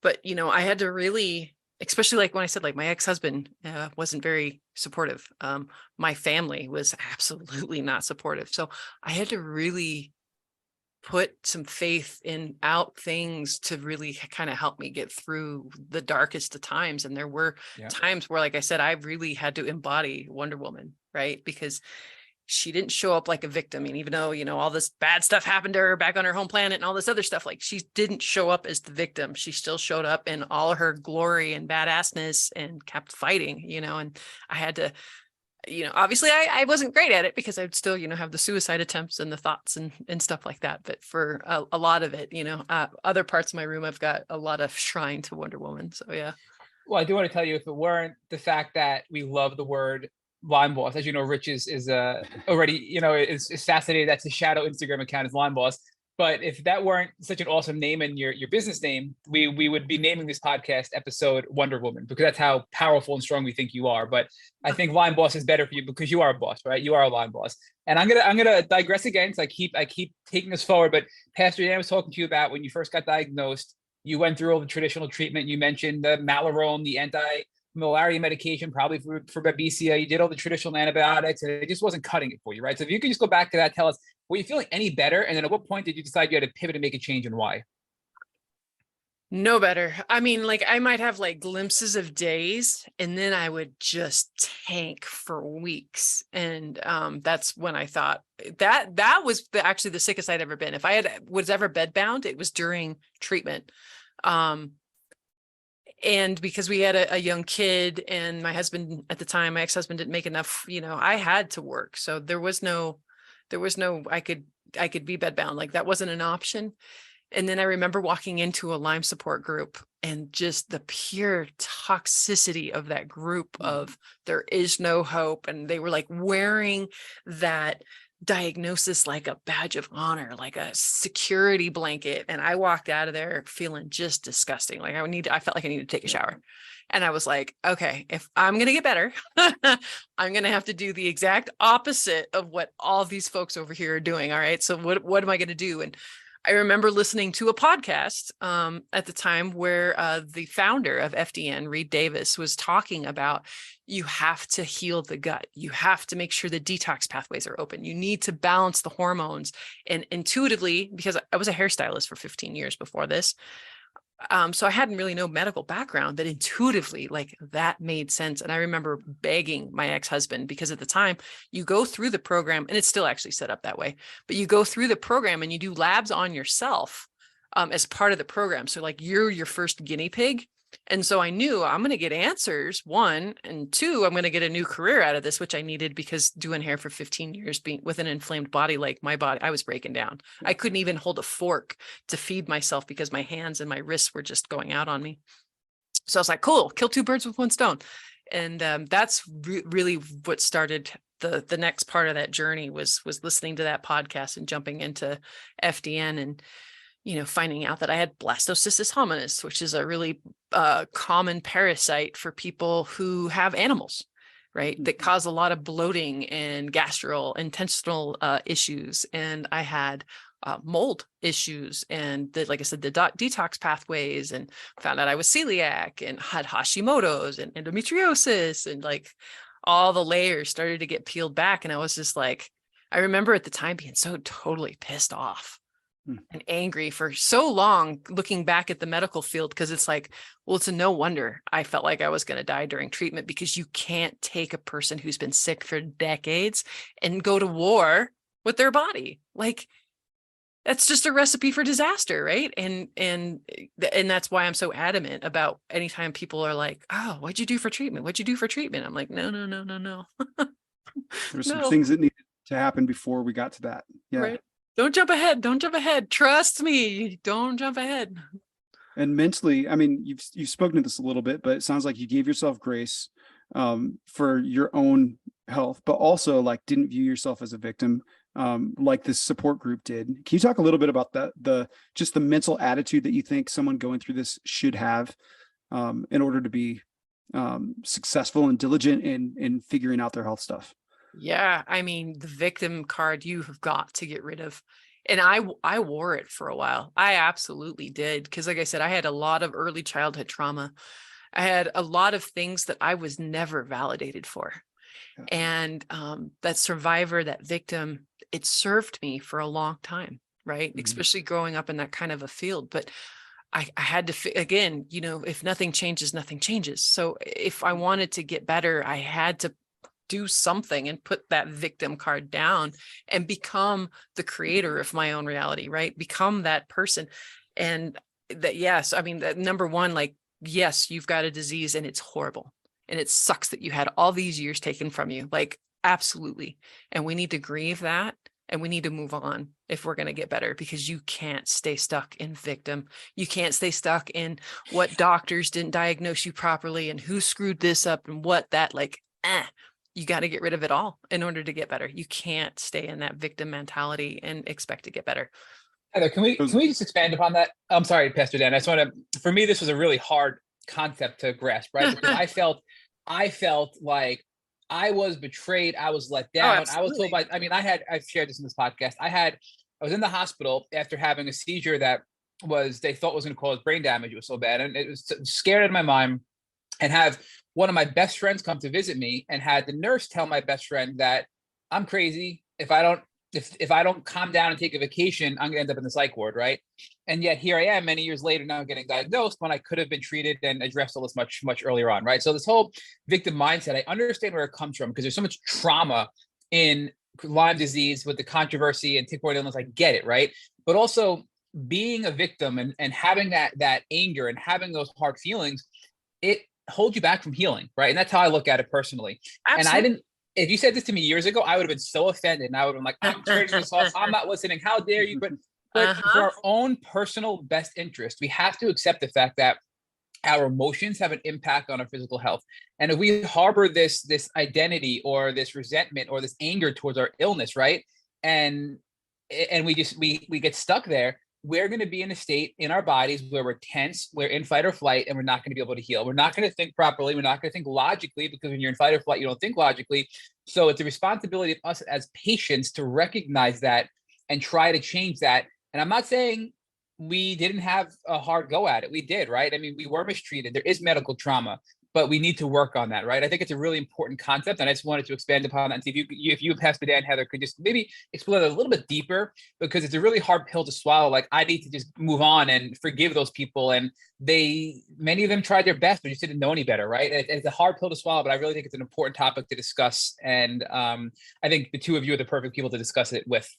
But, I had to really, especially like when I said, like my ex-husband wasn't very supportive. My family was absolutely not supportive. So I had to really put some faith in out things to really kind of help me get through the darkest of times. And there were times where, like I said, I really had to embody Wonder Woman, right? Because she didn't show up like a victim. And even though, all this bad stuff happened to her back on her home planet and all this other stuff, like she didn't show up as the victim. She still showed up in all her glory and badassness and kept fighting, and I had to, obviously I wasn't great at it because I'd still, have the suicide attempts and the thoughts and stuff like that. But for a lot of it, other parts of my room, I've got a lot of shrine to Wonder Woman. So, yeah. Well, I do want to tell you, if it weren't the fact that we love the word Lyme Boss, as you know, Rich is already, is fascinated. That's his shadow Instagram account is Lyme Boss. But if that weren't such an awesome name and your business name, we would be naming this podcast episode Wonder Woman, because that's how powerful and strong we think you are. But I think Lyme Boss is better for you because you are a boss, right? You are a Lyme Boss. And I'm gonna digress again, because I keep taking this forward. But Pastor Dan was talking to you about when you first got diagnosed. You went through all the traditional treatment. You mentioned the Malarone, the anti-malaria medication, probably for Babesia. You did all the traditional antibiotics, and it just wasn't cutting it for you, right? So if you could just go back to that, tell us, were you feeling any better? And then at what point did you decide you had to pivot and make a change, and why? No better. I mean, like I might have like glimpses of days, and then I would just tank for weeks. And that's when I thought that was actually the sickest I'd ever been. If I was ever bedbound, it was during treatment. And because we had a young kid, and my husband at the time, my ex-husband, didn't make enough, I had to work. So there was no, I could be bedbound. Like, that wasn't an option. And then I remember walking into a Lyme support group, and just the pure toxicity of that group of there is no hope. And they were like wearing that diagnosis like a badge of honor, like a security blanket. And I walked out of there feeling just disgusting. Like, I felt like I needed to take a shower. And I was like, okay, if I'm going to get better, I'm going to have to do the exact opposite of what all these folks over here are doing. All right. So what am I going to do? And I remember listening to a podcast at the time where the founder of FDN, Reed Davis, was talking about, you have to heal the gut. You have to make sure the detox pathways are open. You need to balance the hormones. And intuitively, because I was a hairstylist for 15 years before this, so I hadn't really no medical background, but intuitively, like, that made sense. And I remember begging my ex-husband, because at the time you go through the program, and it's still actually set up that way, but you go through the program and you do labs on yourself as part of the program. So like, you're your first guinea pig. And so I knew I'm going to get answers, one, and two, I'm going to get a new career out of this, which I needed, because doing hair for 15 years, being with an inflamed body, like my body, I was breaking down. I couldn't even hold a fork to feed myself because my hands and my wrists were just going out on me. So I was like, cool, kill two birds with one stone. And that's really what started the next part of that journey, was listening to that podcast and jumping into FDN, and finding out that I had blastocystis hominis, which is a really common parasite for people who have animals, right? That cause a lot of bloating and gastrointestinal issues. And I had mold issues, and like I said, the detox pathways, and found out I was celiac, and had Hashimoto's and endometriosis, and like all the layers started to get peeled back. And I was just like, I remember at the time being so totally pissed off and angry for so long, looking back at the medical field, because it's like, well, it's no wonder I felt like I was going to die during treatment, because you can't take a person who's been sick for decades and go to war with their body. Like, that's just a recipe for disaster, right? And that's why I'm so adamant about, anytime people are like, oh, what'd you do for treatment? What'd you do for treatment? I'm like, no. There's some things that needed to happen before we got to that. Yeah. Right. Don't jump ahead. Don't jump ahead. Trust me. Don't jump ahead. And mentally, I mean, you've spoken to this a little bit, but it sounds like you gave yourself grace for your own health, but also like didn't view yourself as a victim, like this support group did. Can you talk a little bit about that, just the mental attitude that you think someone going through this should have in order to be successful and diligent in figuring out their health stuff? Yeah, I mean, the victim card you have got to get rid of. And I wore it for a while. I absolutely did. Because like I said, I had a lot of early childhood trauma. I had a lot of things that I was never validated for. Yeah. And that survivor, that victim, it served me for a long time, right? Mm-hmm. Especially growing up in that kind of a field. But I had to, again, if nothing changes, nothing changes. So if I wanted to get better, I had to do something and put that victim card down and become the creator of my own reality, right? Become that person. And that, yes, I mean, that number one, like, yes, you've got a disease and it's horrible. And it sucks that you had all these years taken from you. Like, absolutely. And we need to grieve that. And we need to move on if we're going to get better, because you can't stay stuck in victim. You can't stay stuck in what doctors didn't diagnose you properly and who screwed this up and what that, like, you got to get rid of it all in order to get better. You can't stay in that victim mentality and expect to get better. Heather, can we just expand upon that? I'm sorry, Pastor Dan. I just want to, for me, this was a really hard concept to grasp, right? Because I felt like I was betrayed. I was let down. I was told I've shared this in this podcast. I was in the hospital after having a seizure that they thought was going to cause brain damage. It was so bad. And it was scared out of my mind, and have one of my best friends come to visit me, and had the nurse tell my best friend that I'm crazy. If I don't calm down and take a vacation, I'm gonna end up in the psych ward, right? And yet here I am many years later now getting diagnosed when I could have been treated and addressed all this much earlier on, right? So this whole victim mindset, I understand where it comes from, because there's so much trauma in Lyme disease with the controversy and tick-borne illness. I get it, right? But also being a victim and having that anger and having those hard feelings, it holds you back from healing, right? And that's how I look at it personally. And I Absolutely. didn't, if you said this to me years ago, I would have been so offended. And I would have been like, I'm turning this off. I'm not listening. How dare you? But for Uh-huh. our own personal best interest, we have to accept the fact that our emotions have an impact on our physical health. And if we harbor this identity or this resentment or this anger towards our illness, right? And we get stuck there, we're going to be in a state in our bodies where we're tense, we're in fight or flight, and we're not going to be able to heal. We're not going to think properly. We're not going to think logically, because when you're in fight or flight, you don't think logically. So it's a responsibility of us as patients to recognize that and try to change that. And I'm not saying we didn't have a hard go at it. We did, right? I mean, we were mistreated. There is medical trauma, but we need to work on that, right? I think it's a really important concept, and I just wanted to expand upon that and see if you, Pastor Dan, Heather, could just maybe explore it a little bit deeper, because it's a really hard pill to swallow. Like, I need to just move on and forgive those people, and many of them tried their best, but just didn't know any better, right? It's a hard pill to swallow, but I really think it's an important topic to discuss, and I think the two of you are the perfect people to discuss it with.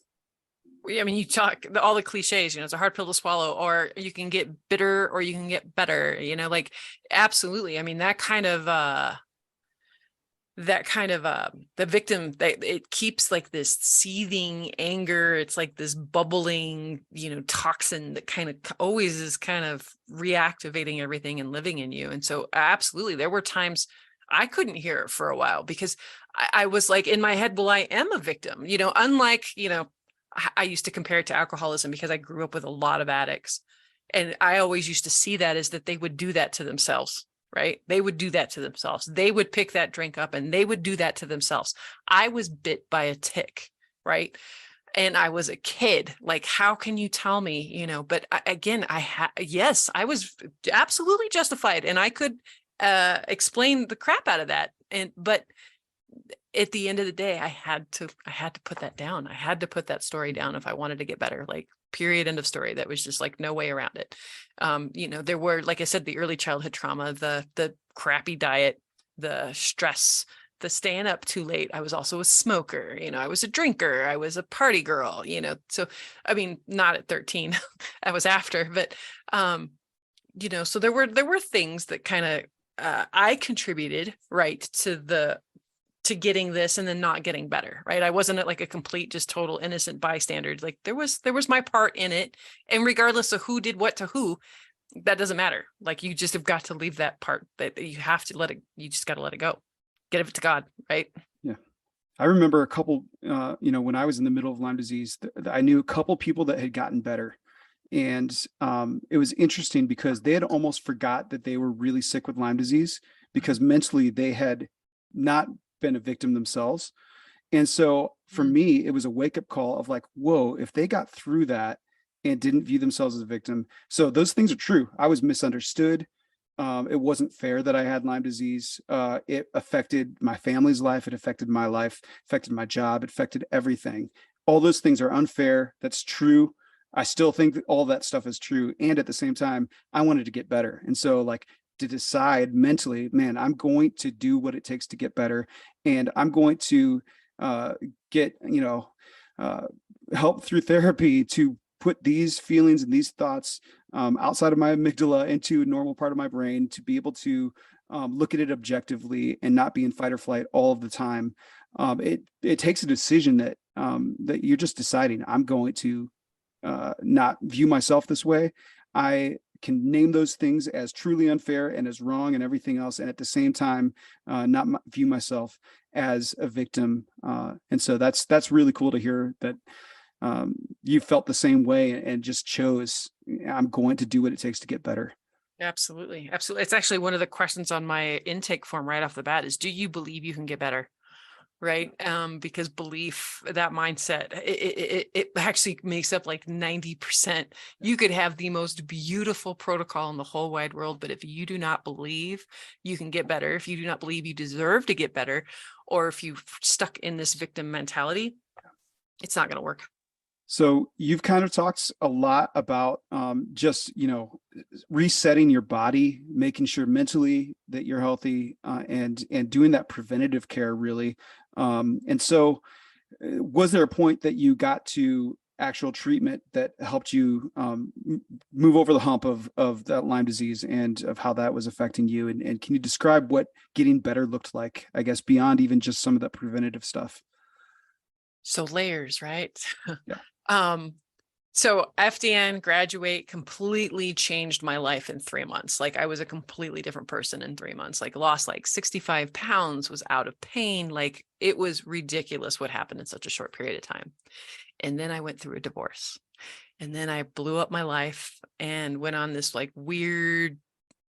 I mean, you talk all the cliches, it's a hard pill to swallow, or you can get bitter or you can get better, like, absolutely. I mean, that kind of the victim, it keeps like this seething anger. It's like this bubbling, toxin that kind of always is kind of reactivating everything and living in you. And so absolutely, there were times I couldn't hear it for a while, because I was like, in my head, well, I am a victim, unlike, I used to compare it to alcoholism, because I grew up with a lot of addicts. And I always used to see that as that they would do that to themselves, right? They would do that to themselves. They would pick that drink up and they would do that to themselves. I was bit by a tick, right? And I was a kid. Like, how can you tell me, but yes, I was absolutely justified. And I could explain the crap out of that. But at the end of the day, I had to put that down. I had to put that story down if I wanted to get better, like, period, end of story. That was just like no way around it. There were, like I said, the early childhood trauma, the crappy diet, the stress, the staying up too late. I was also a smoker, I was a drinker, I was a party girl, so, I mean, not at 13, I was after, but, so there were things that kind of, I contributed, right, to getting this and then not getting better, right? I wasn't like a complete, just total innocent bystander. Like, there was my part in it. And regardless of who did what to who, that doesn't matter. Like, you just have got to leave that part, that you have to you just got to let it go. Get it to God, right? Yeah. I remember a couple, when I was in the middle of Lyme disease, I knew a couple people that had gotten better. And it was interesting because they had almost forgot that they were really sick with Lyme disease, because mentally they had not been a victim themselves. And so for me, it was a wake-up call of like, whoa, if they got through that and didn't view themselves as a victim. So those things are true. I was misunderstood. It wasn't fair that I had Lyme disease. It affected my family's life. It affected my life, affected my job, it affected everything. All those things are unfair. That's true. I still think that all that stuff is true. And at the same time, I wanted to get better. And so, like, to decide mentally, man, I'm going to do what it takes to get better. And I'm going to get, help through therapy to put these feelings and these thoughts outside of my amygdala into a normal part of my brain, to be able to look at it objectively and not be in fight or flight all of the time. It takes a decision that you're just deciding, I'm going to not view myself this way. I can name those things as truly unfair and as wrong and everything else, and at the same time not view myself as a victim. And so that's really cool to hear that you felt the same way and just chose, I'm going to do what it takes to get better. Absolutely. It's actually one of the questions on my intake form right off the bat is, do you believe you can get better? Right. Because belief, that mindset, it actually makes up like 90%. You could have the most beautiful protocol in the whole wide world, but if you do not believe you can get better, if you do not believe you deserve to get better, or if you're stuck in this victim mentality, it's not going to work. So you've kind of talked a lot about just, resetting your body, making sure mentally that you're healthy, and doing that preventative care, really. And so was there a point that you got to actual treatment that helped you move over the hump of that Lyme disease and of how that was affecting you. And can you describe what getting better looked like, I guess, beyond even just some of the preventative stuff? So layers, right? Yeah. So FDN, graduate, completely changed my life in 3 months. Like I was a completely different person in 3 months, like lost like 65 pounds, was out of pain. Like it was ridiculous what happened in such a short period of time. And then I went through a divorce, and then I blew up my life and went on this like weird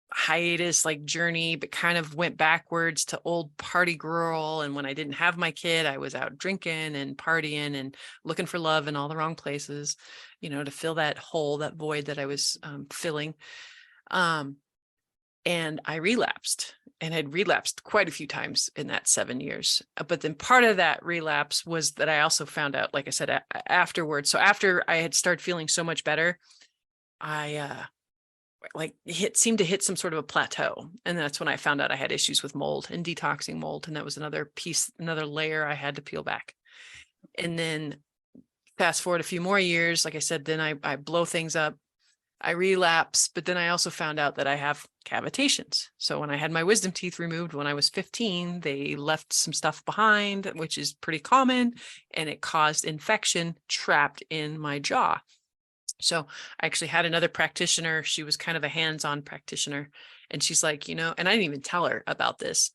hiatus, like journey, but kind of went backwards to old party girl. And when I didn't have my kid, I was out drinking and partying and looking for love in all the wrong places, to fill that hole, that void that I was filling. And I relapsed, and had relapsed quite a few times in that 7 years. But then part of that relapse was that I also found out, like I said, afterwards. So after I had started feeling so much better, I seemed to hit some sort of a plateau. And that's when I found out I had issues with mold and detoxing mold. And that was another piece, another layer I had to peel back. And then fast forward a few more years, like I said, then I blow things up. I relapse, but then I also found out that I have cavitations. So when I had my wisdom teeth removed when I was 15, they left some stuff behind, which is pretty common, and it caused infection trapped in my jaw. So I actually had another practitioner. She was kind of a hands-on practitioner. And she's like, and I didn't even tell her about this.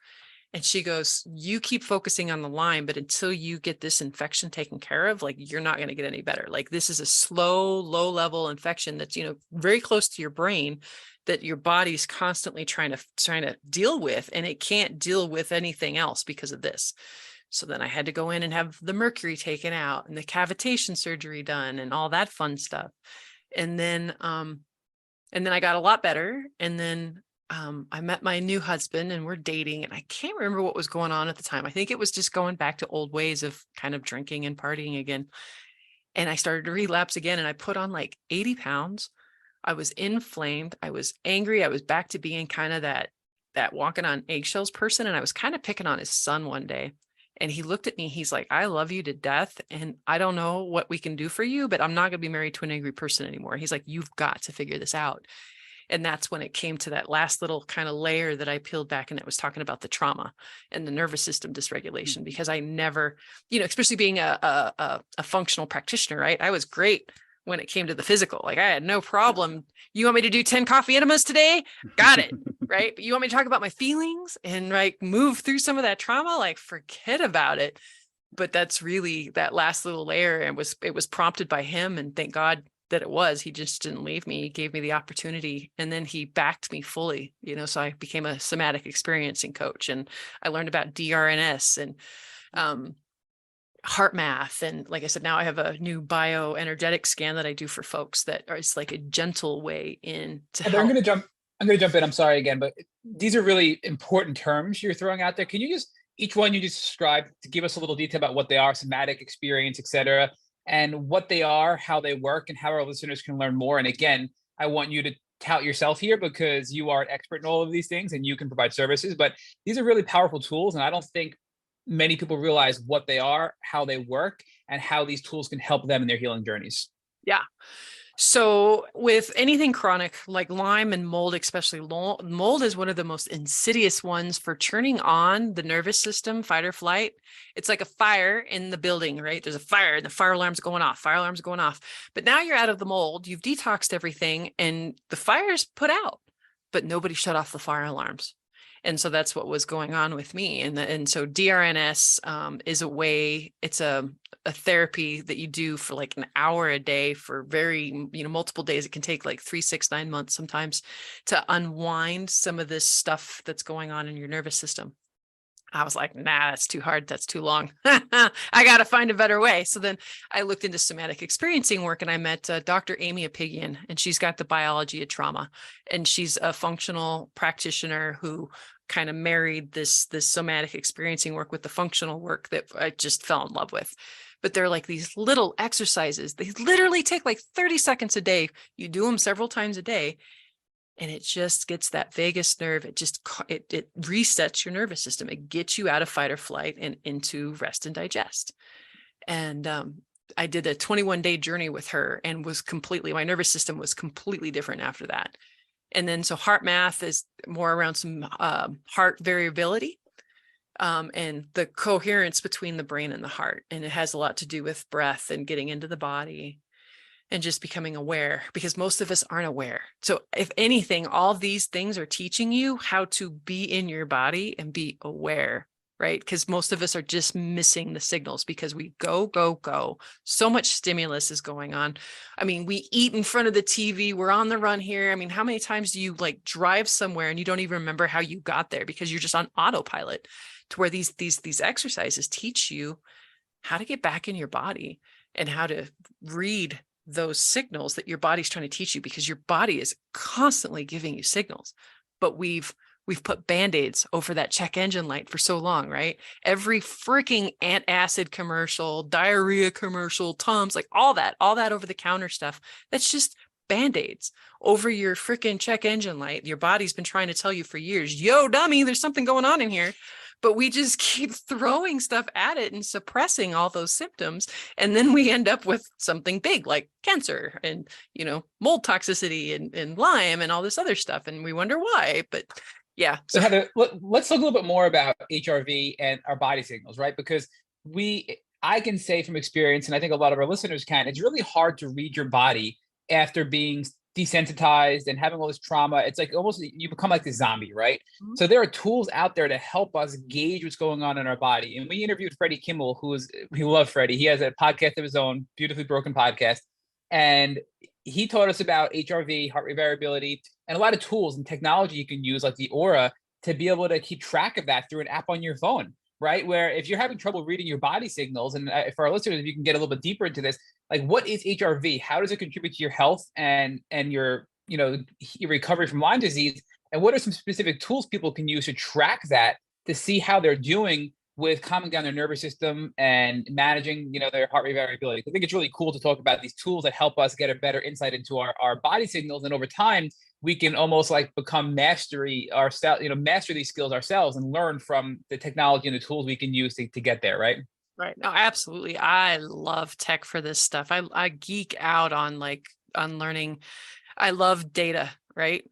And she goes, you keep focusing on the Lyme, but until you get this infection taken care of, like you're not going to get any better. Like this is a slow, low level infection that's, very close to your brain, that your body's constantly trying to deal with, and it can't deal with anything else because of this. So then I had to go in and have the mercury taken out and the cavitation surgery done and all that fun stuff. And then I got a lot better. And then I met my new husband, and we're dating, and I can't remember what was going on at the time. I think it was just going back to old ways of kind of drinking and partying again. And I started to relapse again, and I put on like 80 pounds. I was inflamed. I was angry. I was back to being kind of that walking on eggshells person. And I was kind of picking on his son one day. And he looked at me, he's like, I love you to death, and I don't know what we can do for you, but I'm not going to be married to an angry person anymore. He's like, you've got to figure this out. And that's when it came to that last little kind of layer that I peeled back, and it was talking about the trauma and the nervous system dysregulation, because I never, especially being a functional practitioner, right? I was great when it came to the physical. Like I had no problem. You want me to do 10 coffee enemas today? Got it. Right. But you want me to talk about my feelings and like move through some of that trauma? Like forget about it. But that's really that last little layer. And it was prompted by him. And thank God that it was. He just didn't leave me. He gave me the opportunity. And then he backed me fully, so I became a somatic experiencing coach, and I learned about DRNS and heart math. And like I said, now I have a new bioenergetic scan that I do for folks that is like a gentle way in to help. I'm going to jump in. I'm sorry again, but these are really important terms you're throwing out there. Can you each one you just describe, to give us a little detail about what they are, somatic experience, et cetera, and what they are, how they work, and how our listeners can learn more. And again, I want you to tout yourself here, because you are an expert in all of these things and you can provide services, but these are really powerful tools. And I don't think many people realize what they are, how they work, and how these tools can help them in their healing journeys. Yeah. So with anything chronic like Lyme and mold, especially mold is one of the most insidious ones for turning on the nervous system, fight or flight. It's like a fire in the building, right? There's a fire and the fire alarm's going off, But now you're out of the mold, you've detoxed everything, and the fire's put out, but nobody shut off the fire alarms. And so that's what was going on with me. And so DRNS is a way, it's a therapy that you do for like an hour a day for very, multiple days. It can take like 3, 6, 9 months sometimes to unwind some of this stuff that's going on in your nervous system. I was like, nah, that's too hard. That's too long. I got to find a better way. So then I looked into somatic experiencing work, and I met Dr. Amy Apigian, and she's got the biology of trauma, and she's a functional practitioner who kind of married this somatic experiencing work with the functional work that I just fell in love with. But they're like these little exercises. They literally take like 30 seconds a day. You do them several times a day, and it just gets that vagus nerve. It resets your nervous system. It gets you out of fight or flight and into rest and digest. And I did a 21-day journey with her and my nervous system was completely different after that. And then, so heart math is more around some heart variability and the coherence between the brain and the heart. And it has a lot to do with breath and getting into the body and just becoming aware, because most of us aren't aware. So if anything, all these things are teaching you how to be in your body and be aware, right? Because most of us are just missing the signals because we go, go, go. So much stimulus is going on. I mean, we eat in front of the TV. We're on the run here. I mean, how many times do you like drive somewhere and you don't even remember how you got there because you're just on autopilot? To where these exercises teach you how to get back in your body and how to read those signals that your body's trying to teach you, because your body is constantly giving you signals. But we've put band-aids over that check engine light for so long, right? Every freaking antacid commercial, diarrhea commercial, Tums, like all that over the counter stuff, that's just band-aids over your freaking check engine light. Your body's been trying to tell you for years, yo, dummy, there's something going on in here. But we just keep throwing stuff at it and suppressing all those symptoms. And then we end up with something big like cancer and, mold toxicity and Lyme and all this other stuff. And we wonder why. But yeah. So Heather, let's talk a little bit more about HRV and our body signals, right? Because I can say from experience, and I think a lot of our listeners can, it's really hard to read your body after being desensitized and having all this trauma. It's like almost you become like the zombie, right? Mm-hmm. So there are tools out there to help us gauge what's going on in our body. And we interviewed Freddie Kimmel, we love Freddie. He has a podcast of his own, Beautifully Broken podcast. And he taught us about HRV, heart rate variability, and a lot of tools and technology you can use like the Aura to be able to keep track of that through an app on your phone, right? Where if you're having trouble reading your body signals, and for our listeners, if you can get a little bit deeper into this, like what is HRV? How does it contribute to your health and your your recovery from Lyme disease? And what are some specific tools people can use to track that to see how they're doing with calming down their nervous system and managing their heart rate variability? I think it's really cool to talk about these tools that help us get a better insight into our body signals, and over time we can almost like become master these skills ourselves and learn from the technology and the tools we can use to get there, right? Right. No, absolutely. I love tech for this stuff. I geek out on learning. I love data, right?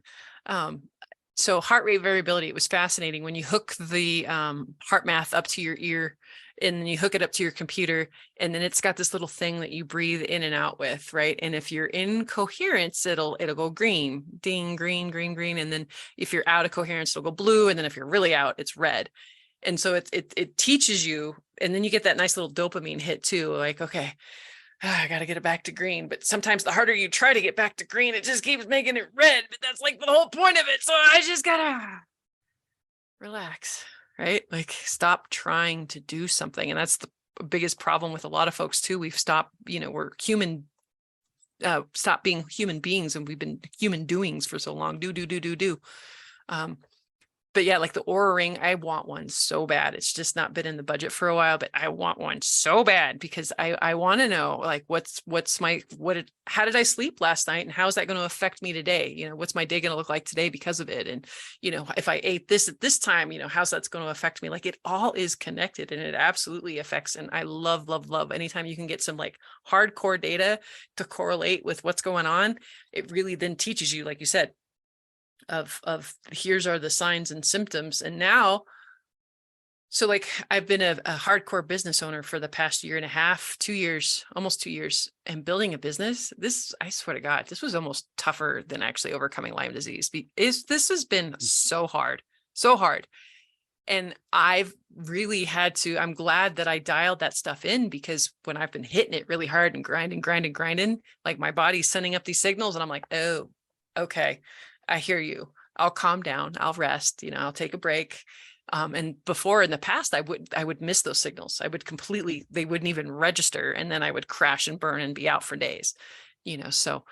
So heart rate variability, it was fascinating when you hook the heart math up to your ear and then you hook it up to your computer, and then it's got this little thing that you breathe in and out with, right? And if you're in coherence, it'll go green, ding, green, green, green. And then if you're out of coherence, it'll go blue. And then if you're really out, it's red. And so it teaches you, and then you get that nice little dopamine hit too. Like, okay, I got to get it back to green. But sometimes the harder you try to get back to green, it just keeps making it red. But that's like the whole point of it. So I just got to relax, right? Like stop trying to do something. And that's the biggest problem with a lot of folks too. We've stopped, we're human, stop being human beings, and we've been human doings for so long. Do. But yeah, like the Aura Ring, I want one so bad. It's just not been in the budget for a while, but I want one so bad because I want to know like how did I sleep last night and how is that going to affect me today? What's my day going to look like today because of it? And, if I ate this at this time, how's that's going to affect me? Like it all is connected and it absolutely affects. And I love, love, love anytime you can get some like hardcore data to correlate with what's going on. It really then teaches you, like you said, of here's are the signs and symptoms. And now, so like I've been a hardcore business owner for the past year and a half, 2 years, almost 2 years, and building a business. This, I swear to God, this was almost tougher than actually overcoming Lyme disease. This has been so hard. And I've really had to, I'm glad that I dialed that stuff in, because when I've been hitting it really hard and grinding, like my body's sending up these signals and I'm like, oh, okay. I hear you. I'll calm down. I'll rest. I'll take a break. And before in the past, I would miss those signals. They wouldn't even register. And then I would crash and burn and be out for days, so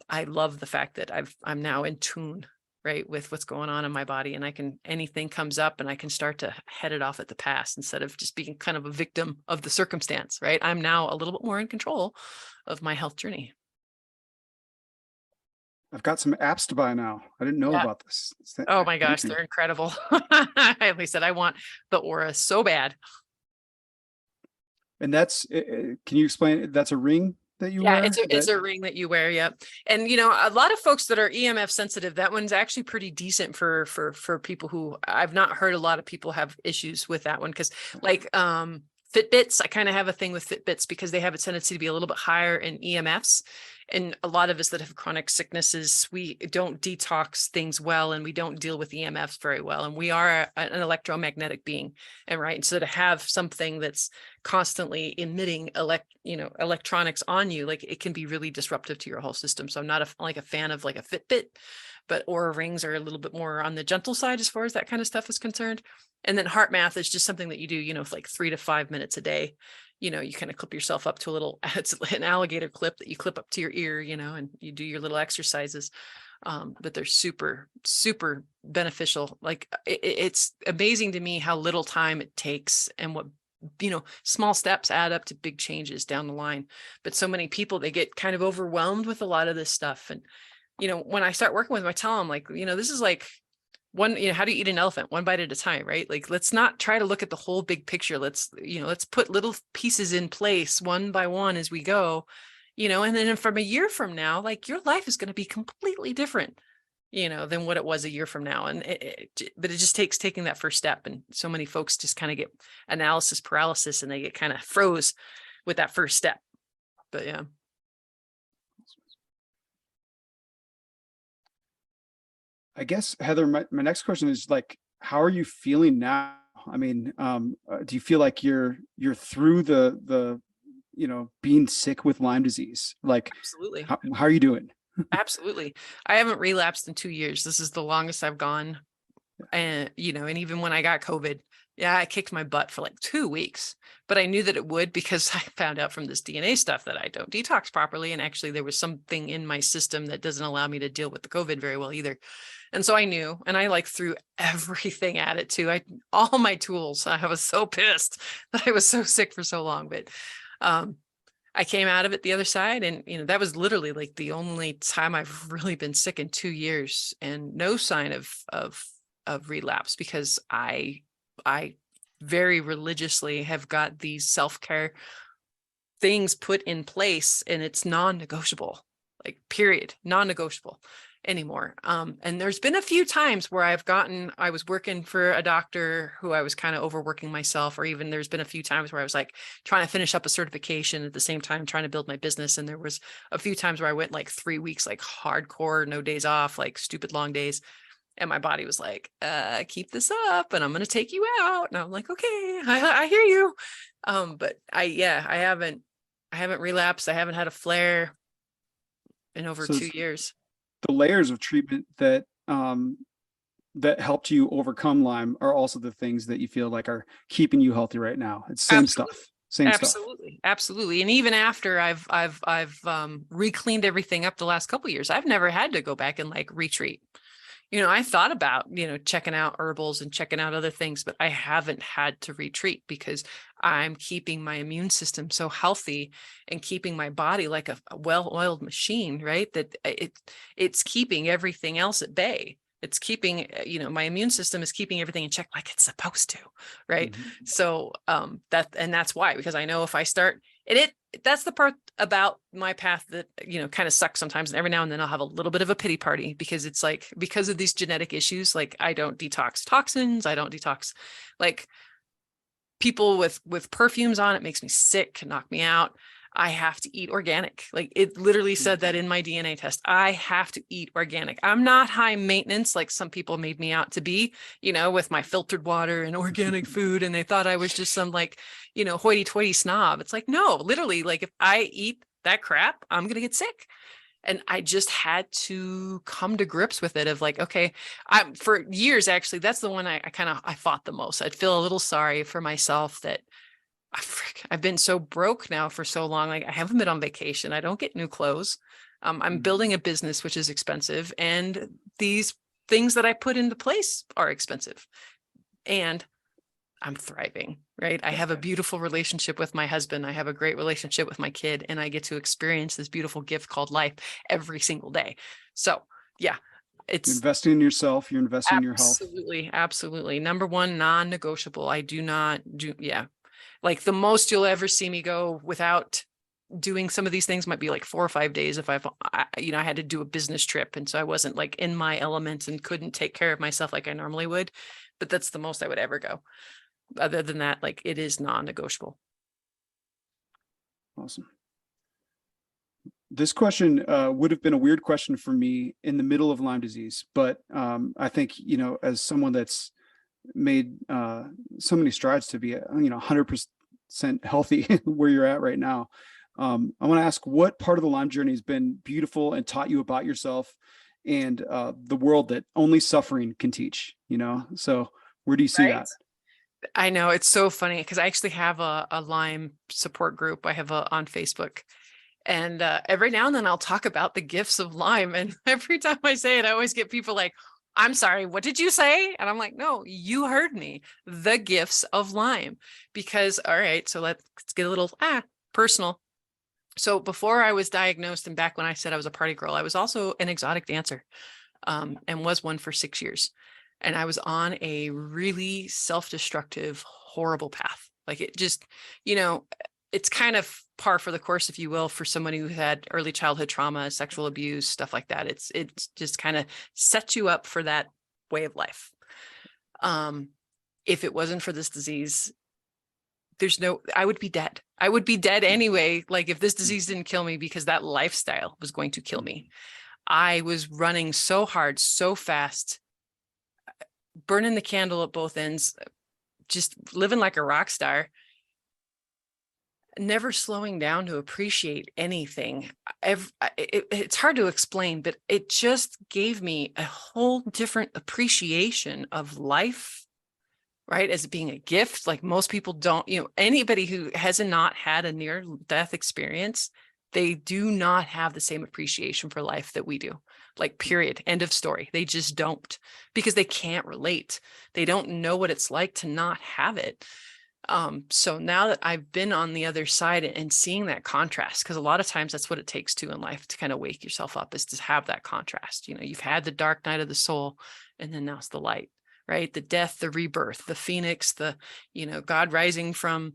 I love the fact that I'm now in tune, right, with what's going on in my body. And anything comes up and I can start to head it off at the pass instead of just being kind of a victim of the circumstance, right? I'm now a little bit more in control of my health journey. I've got some apps to buy now. I didn't know about this. Oh my gosh, they're incredible. Like I said, I want the Aura so bad. And that's, can you explain? That's a ring that you Yeah, wear? it's a ring that you wear. Yep. And you know, a lot of folks that are EMF sensitive, that one's actually pretty decent for people who, I've not heard a lot of people have issues with that one, because like Fitbits, I kind of have a thing with Fitbits because they have a tendency to be a little bit higher in EMFs. And a lot of us that have chronic sicknesses, we don't detox things well, and we don't deal with EMFs very well. And we are an electromagnetic being. And right. So to have something that's constantly emitting electronics on you, like it can be really disruptive to your whole system. So I'm not a fan of like a Fitbit, but Aura rings are a little bit more on the gentle side as far as that kind of stuff is concerned. And then heart math is just something that you do, you know, for like 3 to 5 minutes a day. You know, you kind of clip yourself up to a little, it's an alligator clip that you clip up to your ear, you know, and you do your little exercises. But they're super, super beneficial. Like it's amazing to me how little time it takes and what, you know, small steps add up to big changes down the line. But so many people, they get kind of overwhelmed with a lot of this stuff. And, you know, when I start working with them, I tell them like, you know, this is like one, you know, how do you eat an elephant? One bite at a time, right? Like, let's not try to look at the whole big picture. Let's put little pieces in place one by one as we go, you know, and then from a year from now, like your life is going to be completely different, you know, than what it was a year from now. And but it just takes taking that first step. And so many folks just kind of get analysis paralysis and they get kind of froze with that first step. But yeah. I guess, Heather, my next question is like, how are you feeling now? I mean, do you feel like you're through the, you know, being sick with Lyme disease? Like, Absolutely. how are you doing? Absolutely. I haven't relapsed in 2 years. This is the longest I've gone. And, you know, and even when I got COVID, yeah, I kicked my butt for like 2 weeks, but I knew that it would because I found out from this DNA stuff that I don't detox properly. And actually there was something in my system that doesn't allow me to deal with the COVID very well either. And so I knew, and I like threw everything at it too. All my tools. I was so pissed that I was so sick for so long, but, I came out of it the other side, and you know that was literally like the only time I've really been sick in 2 years, and no sign of relapse because I very religiously have got these self-care things put in place, and it's non-negotiable, like period, non-negotiable anymore. And there's been a few times where I was working for a doctor who I was kind of overworking myself, or even there's been a few times where I was like trying to finish up a certification at the same time, trying to build my business. And there was a few times where I went like 3 weeks, like hardcore, no days off, like stupid long days. And my body was like, keep this up and I'm going to take you out. And I'm like, okay, I hear you. But I haven't relapsed. I haven't had a flare in over 2 years. The layers of treatment that that helped you overcome Lyme are also the things that you feel like are keeping you healthy right now. It's same Absolutely. stuff. Same Absolutely. stuff. Absolutely. And even after I've re-cleaned everything up the last couple of years, I've never had to go back and like retreat. You know, I thought about, you know, checking out herbals and checking out other things, but I haven't had to retreat because I'm keeping my immune system so healthy and keeping my body like a well-oiled machine, right? That it's keeping everything else at bay. It's keeping, you know, my immune system is keeping everything in check like it's supposed to, right? Mm-hmm. So that's why, because I know if I start, and that's the part about my path that, you know, kind of sucks sometimes. And every now and then I'll have a little bit of a pity party because it's like, because of these genetic issues, like I don't detox toxins. I don't detox, like people with perfumes on, it makes me sick, can knock me out. I have to eat organic. Like it literally said that in my DNA test. I have to eat organic. I'm not high maintenance like some people made me out to be, you know, with my filtered water and organic food. And they thought I was just some like, you know, hoity-toity snob. It's like, no, literally, like if I eat that crap, I'm going to get sick. And I just had to come to grips with it of like, okay, for years, actually, that's the one I fought the most. I'd feel a little sorry for myself that I've been so broke now for so long. Like I haven't been on vacation. I don't get new clothes. I'm building a business, which is expensive. And these things that I put into place are expensive. And I'm thriving, right? I have a beautiful relationship with my husband. I have a great relationship with my kid, and I get to experience this beautiful gift called life every single day. So yeah, it's you're investing in yourself. You're investing in your health. Absolutely. Absolutely. Number one, non-negotiable. I do not do, yeah. Like the most you'll ever see me go without doing some of these things might be like 4 or 5 days if I had to do a business trip. And so I wasn't like in my element and couldn't take care of myself like I normally would. But that's the most I would ever go. Other than that, like it is non-negotiable. Awesome. This question would have been a weird question for me in the middle of Lyme disease, but I think, as someone that's made so many strides to be, 100% healthy where you're at right now, I want to ask, what part of the Lyme journey has been beautiful and taught you about yourself and the world that only suffering can teach, So where do you see that? I know it's so funny because I actually have a Lyme support group. I have on Facebook. And every now and then I'll talk about the gifts of Lyme. And every time I say it, I always get people like, I'm sorry, what did you say? And I'm like, no, you heard me. The gifts of Lyme. Because, all right, so let's get a little personal. So before I was diagnosed and back when I said I was a party girl, I was also an exotic dancer and was one for 6 years. And I was on a really self-destructive, horrible path. Like it just, it's kind of par for the course, if you will, for somebody who had early childhood trauma, sexual abuse, stuff like that. It's just kind of sets you up for that way of life. If it wasn't for this disease, I would be dead. I would be dead anyway. Like if this disease didn't kill me, because that lifestyle was going to kill me. I was running so hard, so fast, burning the candle at both ends, just living like a rock star, never slowing down to appreciate anything. It's hard to explain, but it just gave me a whole different appreciation of life, right? As being a gift. Like most people don't, anybody who has not had a near-death experience, they do not have the same appreciation for life that we do. Like, period, end of story. They just don't, because they can't relate. They don't know what it's like to not have it. So now that I've been on the other side and seeing that contrast, because a lot of times that's what it takes to in life to kind of wake yourself up, is to have that contrast. You've had the dark night of the soul, and then now it's the light, right? The death, the rebirth, the phoenix, the, God rising from,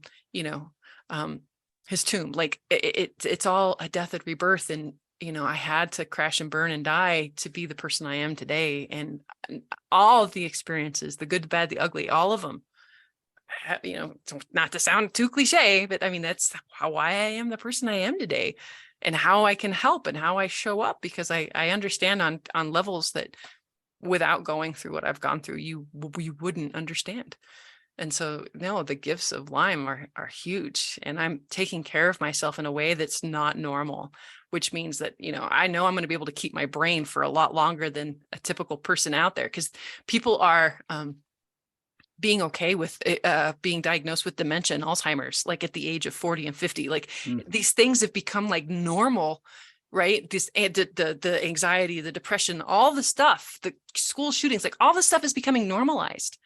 his tomb. Like it's all a death and rebirth. And, I had to crash and burn and die to be the person I am today. And all of the experiences, the good, the bad, the ugly, all of them, not to sound too cliche, but I mean, that's why I am the person I am today, and how I can help and how I show up, because I understand on levels that without going through what I've gone through, you wouldn't understand. And so, no, the gifts of Lyme are huge, and I'm taking care of myself in a way that's not normal, which means that, I know I'm going to be able to keep my brain for a lot longer than a typical person out there, because people are, being okay with being diagnosed with dementia and Alzheimer's, like at the age of 40 and 50, like these things have become like normal, right? The anxiety, the depression, all the stuff, the school shootings, like all this stuff is becoming normalized,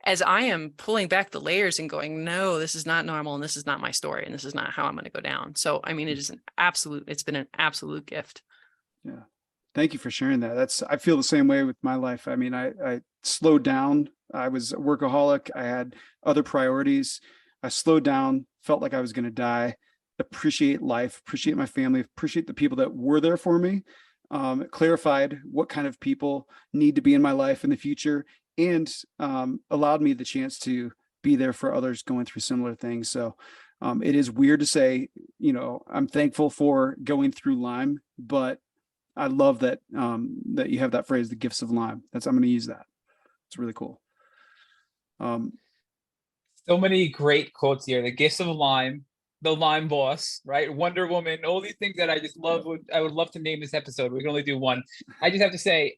as I am pulling back the layers and going, no, this is not normal. And this is not my story. And this is not how I'm going to go down. So, I mean, it's been an absolute gift. Yeah. Thank you for sharing that. I feel the same way with my life. I mean, I slowed down. I was a workaholic. I had other priorities. I slowed down, felt like I was going to die. Appreciate life, appreciate my family, appreciate the people that were there for me. It clarified what kind of people need to be in my life in the future, and allowed me the chance to be there for others going through similar things. So it is weird to say, I'm thankful for going through Lyme, but I love that that you have that phrase, the gifts of Lyme. I'm going to use that. It's really cool. So many great quotes here. The gifts of Lyme, the Lyme Boss, right? Wonder Woman, all these things that I just love. I would love to name this episode. We can only do one. I just have to say,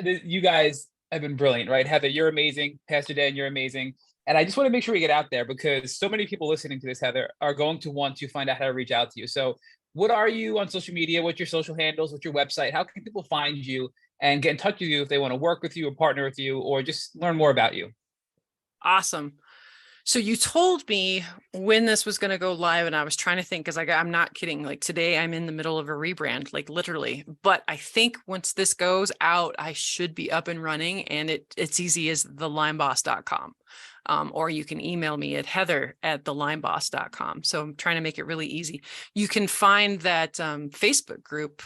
you guys have been brilliant, right? Heather, you're amazing. Pastor Dan, you're amazing. And I just want to make sure we get out there, because so many people listening to this, Heather, are going to want to find out how to reach out to you. So what are you on social media? What's your social handles? What's your website? How can people find you and get in touch with you if they want to work with you or partner with you or just learn more about you? Awesome. So you told me when this was going to go live, and I was trying to think, because I'm not kidding. Like today, I'm in the middle of a rebrand, like literally. But I think once this goes out, I should be up and running, and it's easy as thelymeboss.com. or you can email me at heather@thelymeboss.com. So I'm trying to make it really easy. You can find that Facebook group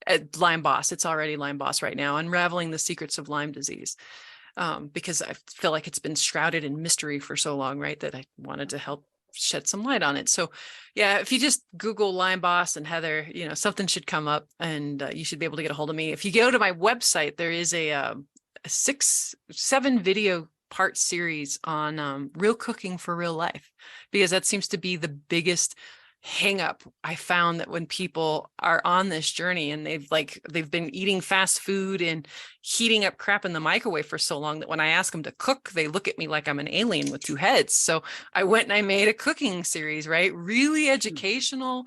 at Lyme Boss. It's already Lyme Boss right now, Unraveling the Secrets of Lyme Disease. Because I feel like it's been shrouded in mystery for so long, right? That I wanted to help shed some light on it. So yeah, if you just Google Lyme Boss and Heather, something should come up, and you should be able to get a hold of me. If you go to my website, there is a 6-7 video part series on real cooking for real life, because that seems to be the biggest hang up. I found that when people are on this journey and they've been eating fast food and heating up crap in the microwave for so long, that when I ask them to cook, they look at me like I'm an alien with 2 heads. So I went and I made a cooking series, right? Really educational,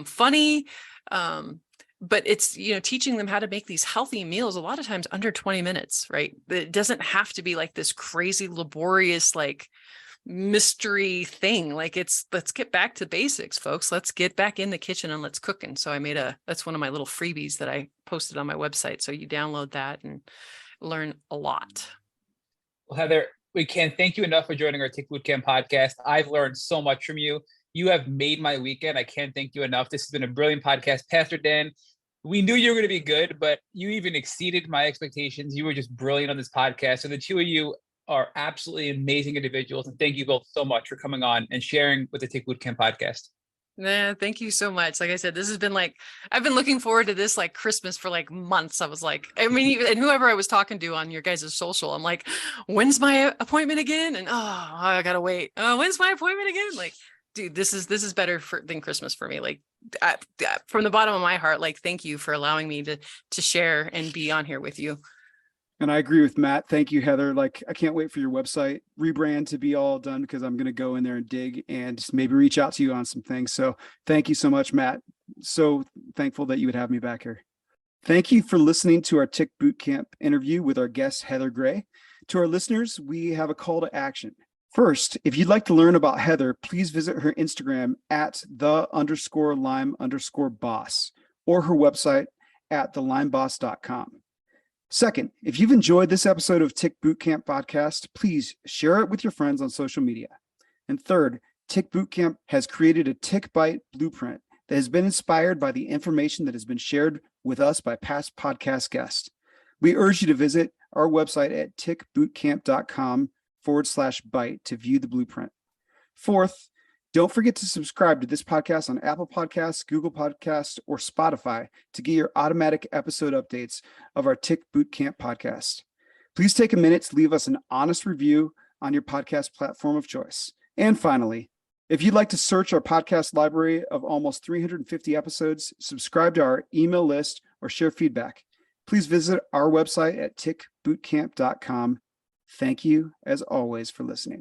funny, but it's, teaching them how to make these healthy meals, a lot of times under 20 minutes, right? It doesn't have to be like this crazy laborious, mystery thing. Let's get back to basics, folks. Let's get back in the kitchen and let's cook. And so that's one of my little freebies that I posted on my website. So you download that and learn a lot. Well, Heather, we can't thank you enough for joining our Tick Bootcamp podcast. I've learned so much from you. You have made my weekend. I can't thank you enough. This has been a brilliant podcast. Pastor Dan, we knew you were going to be good, but you even exceeded my expectations. You were just brilliant on this podcast. So the two of you are absolutely amazing individuals. And thank you both so much for coming on and sharing with the Tick Bootcamp podcast. Yeah, thank you so much. Like I said, this has been I've been looking forward to this Christmas for months. I was and whoever I was talking to on your guys' social, I'm like, when's my appointment again? And I gotta wait. When's my appointment again? Dude, this is better than Christmas for me. From the bottom of my heart, thank you for allowing me to share and be on here with you. And I agree with Matt. Thank you, Heather. I can't wait for your website rebrand to be all done, because I'm going to go in there and dig and just maybe reach out to you on some things. So thank you so much, Matt. So thankful that you would have me back here. Thank you for listening to our Tick Bootcamp interview with our guest, Heather Gray. To our listeners, we have a call to action. First, if you'd like to learn about Heather, please visit her Instagram at @the_Lyme_boss or her website at thelymeboss.com. Second, if you've enjoyed this episode of Tick Bootcamp podcast, please share it with your friends on social media. And third, Tick Bootcamp has created a Tick Bite blueprint that has been inspired by the information that has been shared with us by past podcast guests. We urge you to visit our website at tickbootcamp.com/bite to view the blueprint. Fourth, don't forget to subscribe to this podcast on Apple Podcasts, Google Podcasts, or Spotify to get your automatic episode updates of our Tick Bootcamp podcast. Please take a minute to leave us an honest review on your podcast platform of choice. And finally, if you'd like to search our podcast library of almost 350 episodes, subscribe to our email list, or share feedback, please visit our website at tickbootcamp.com. Thank you, as always, for listening.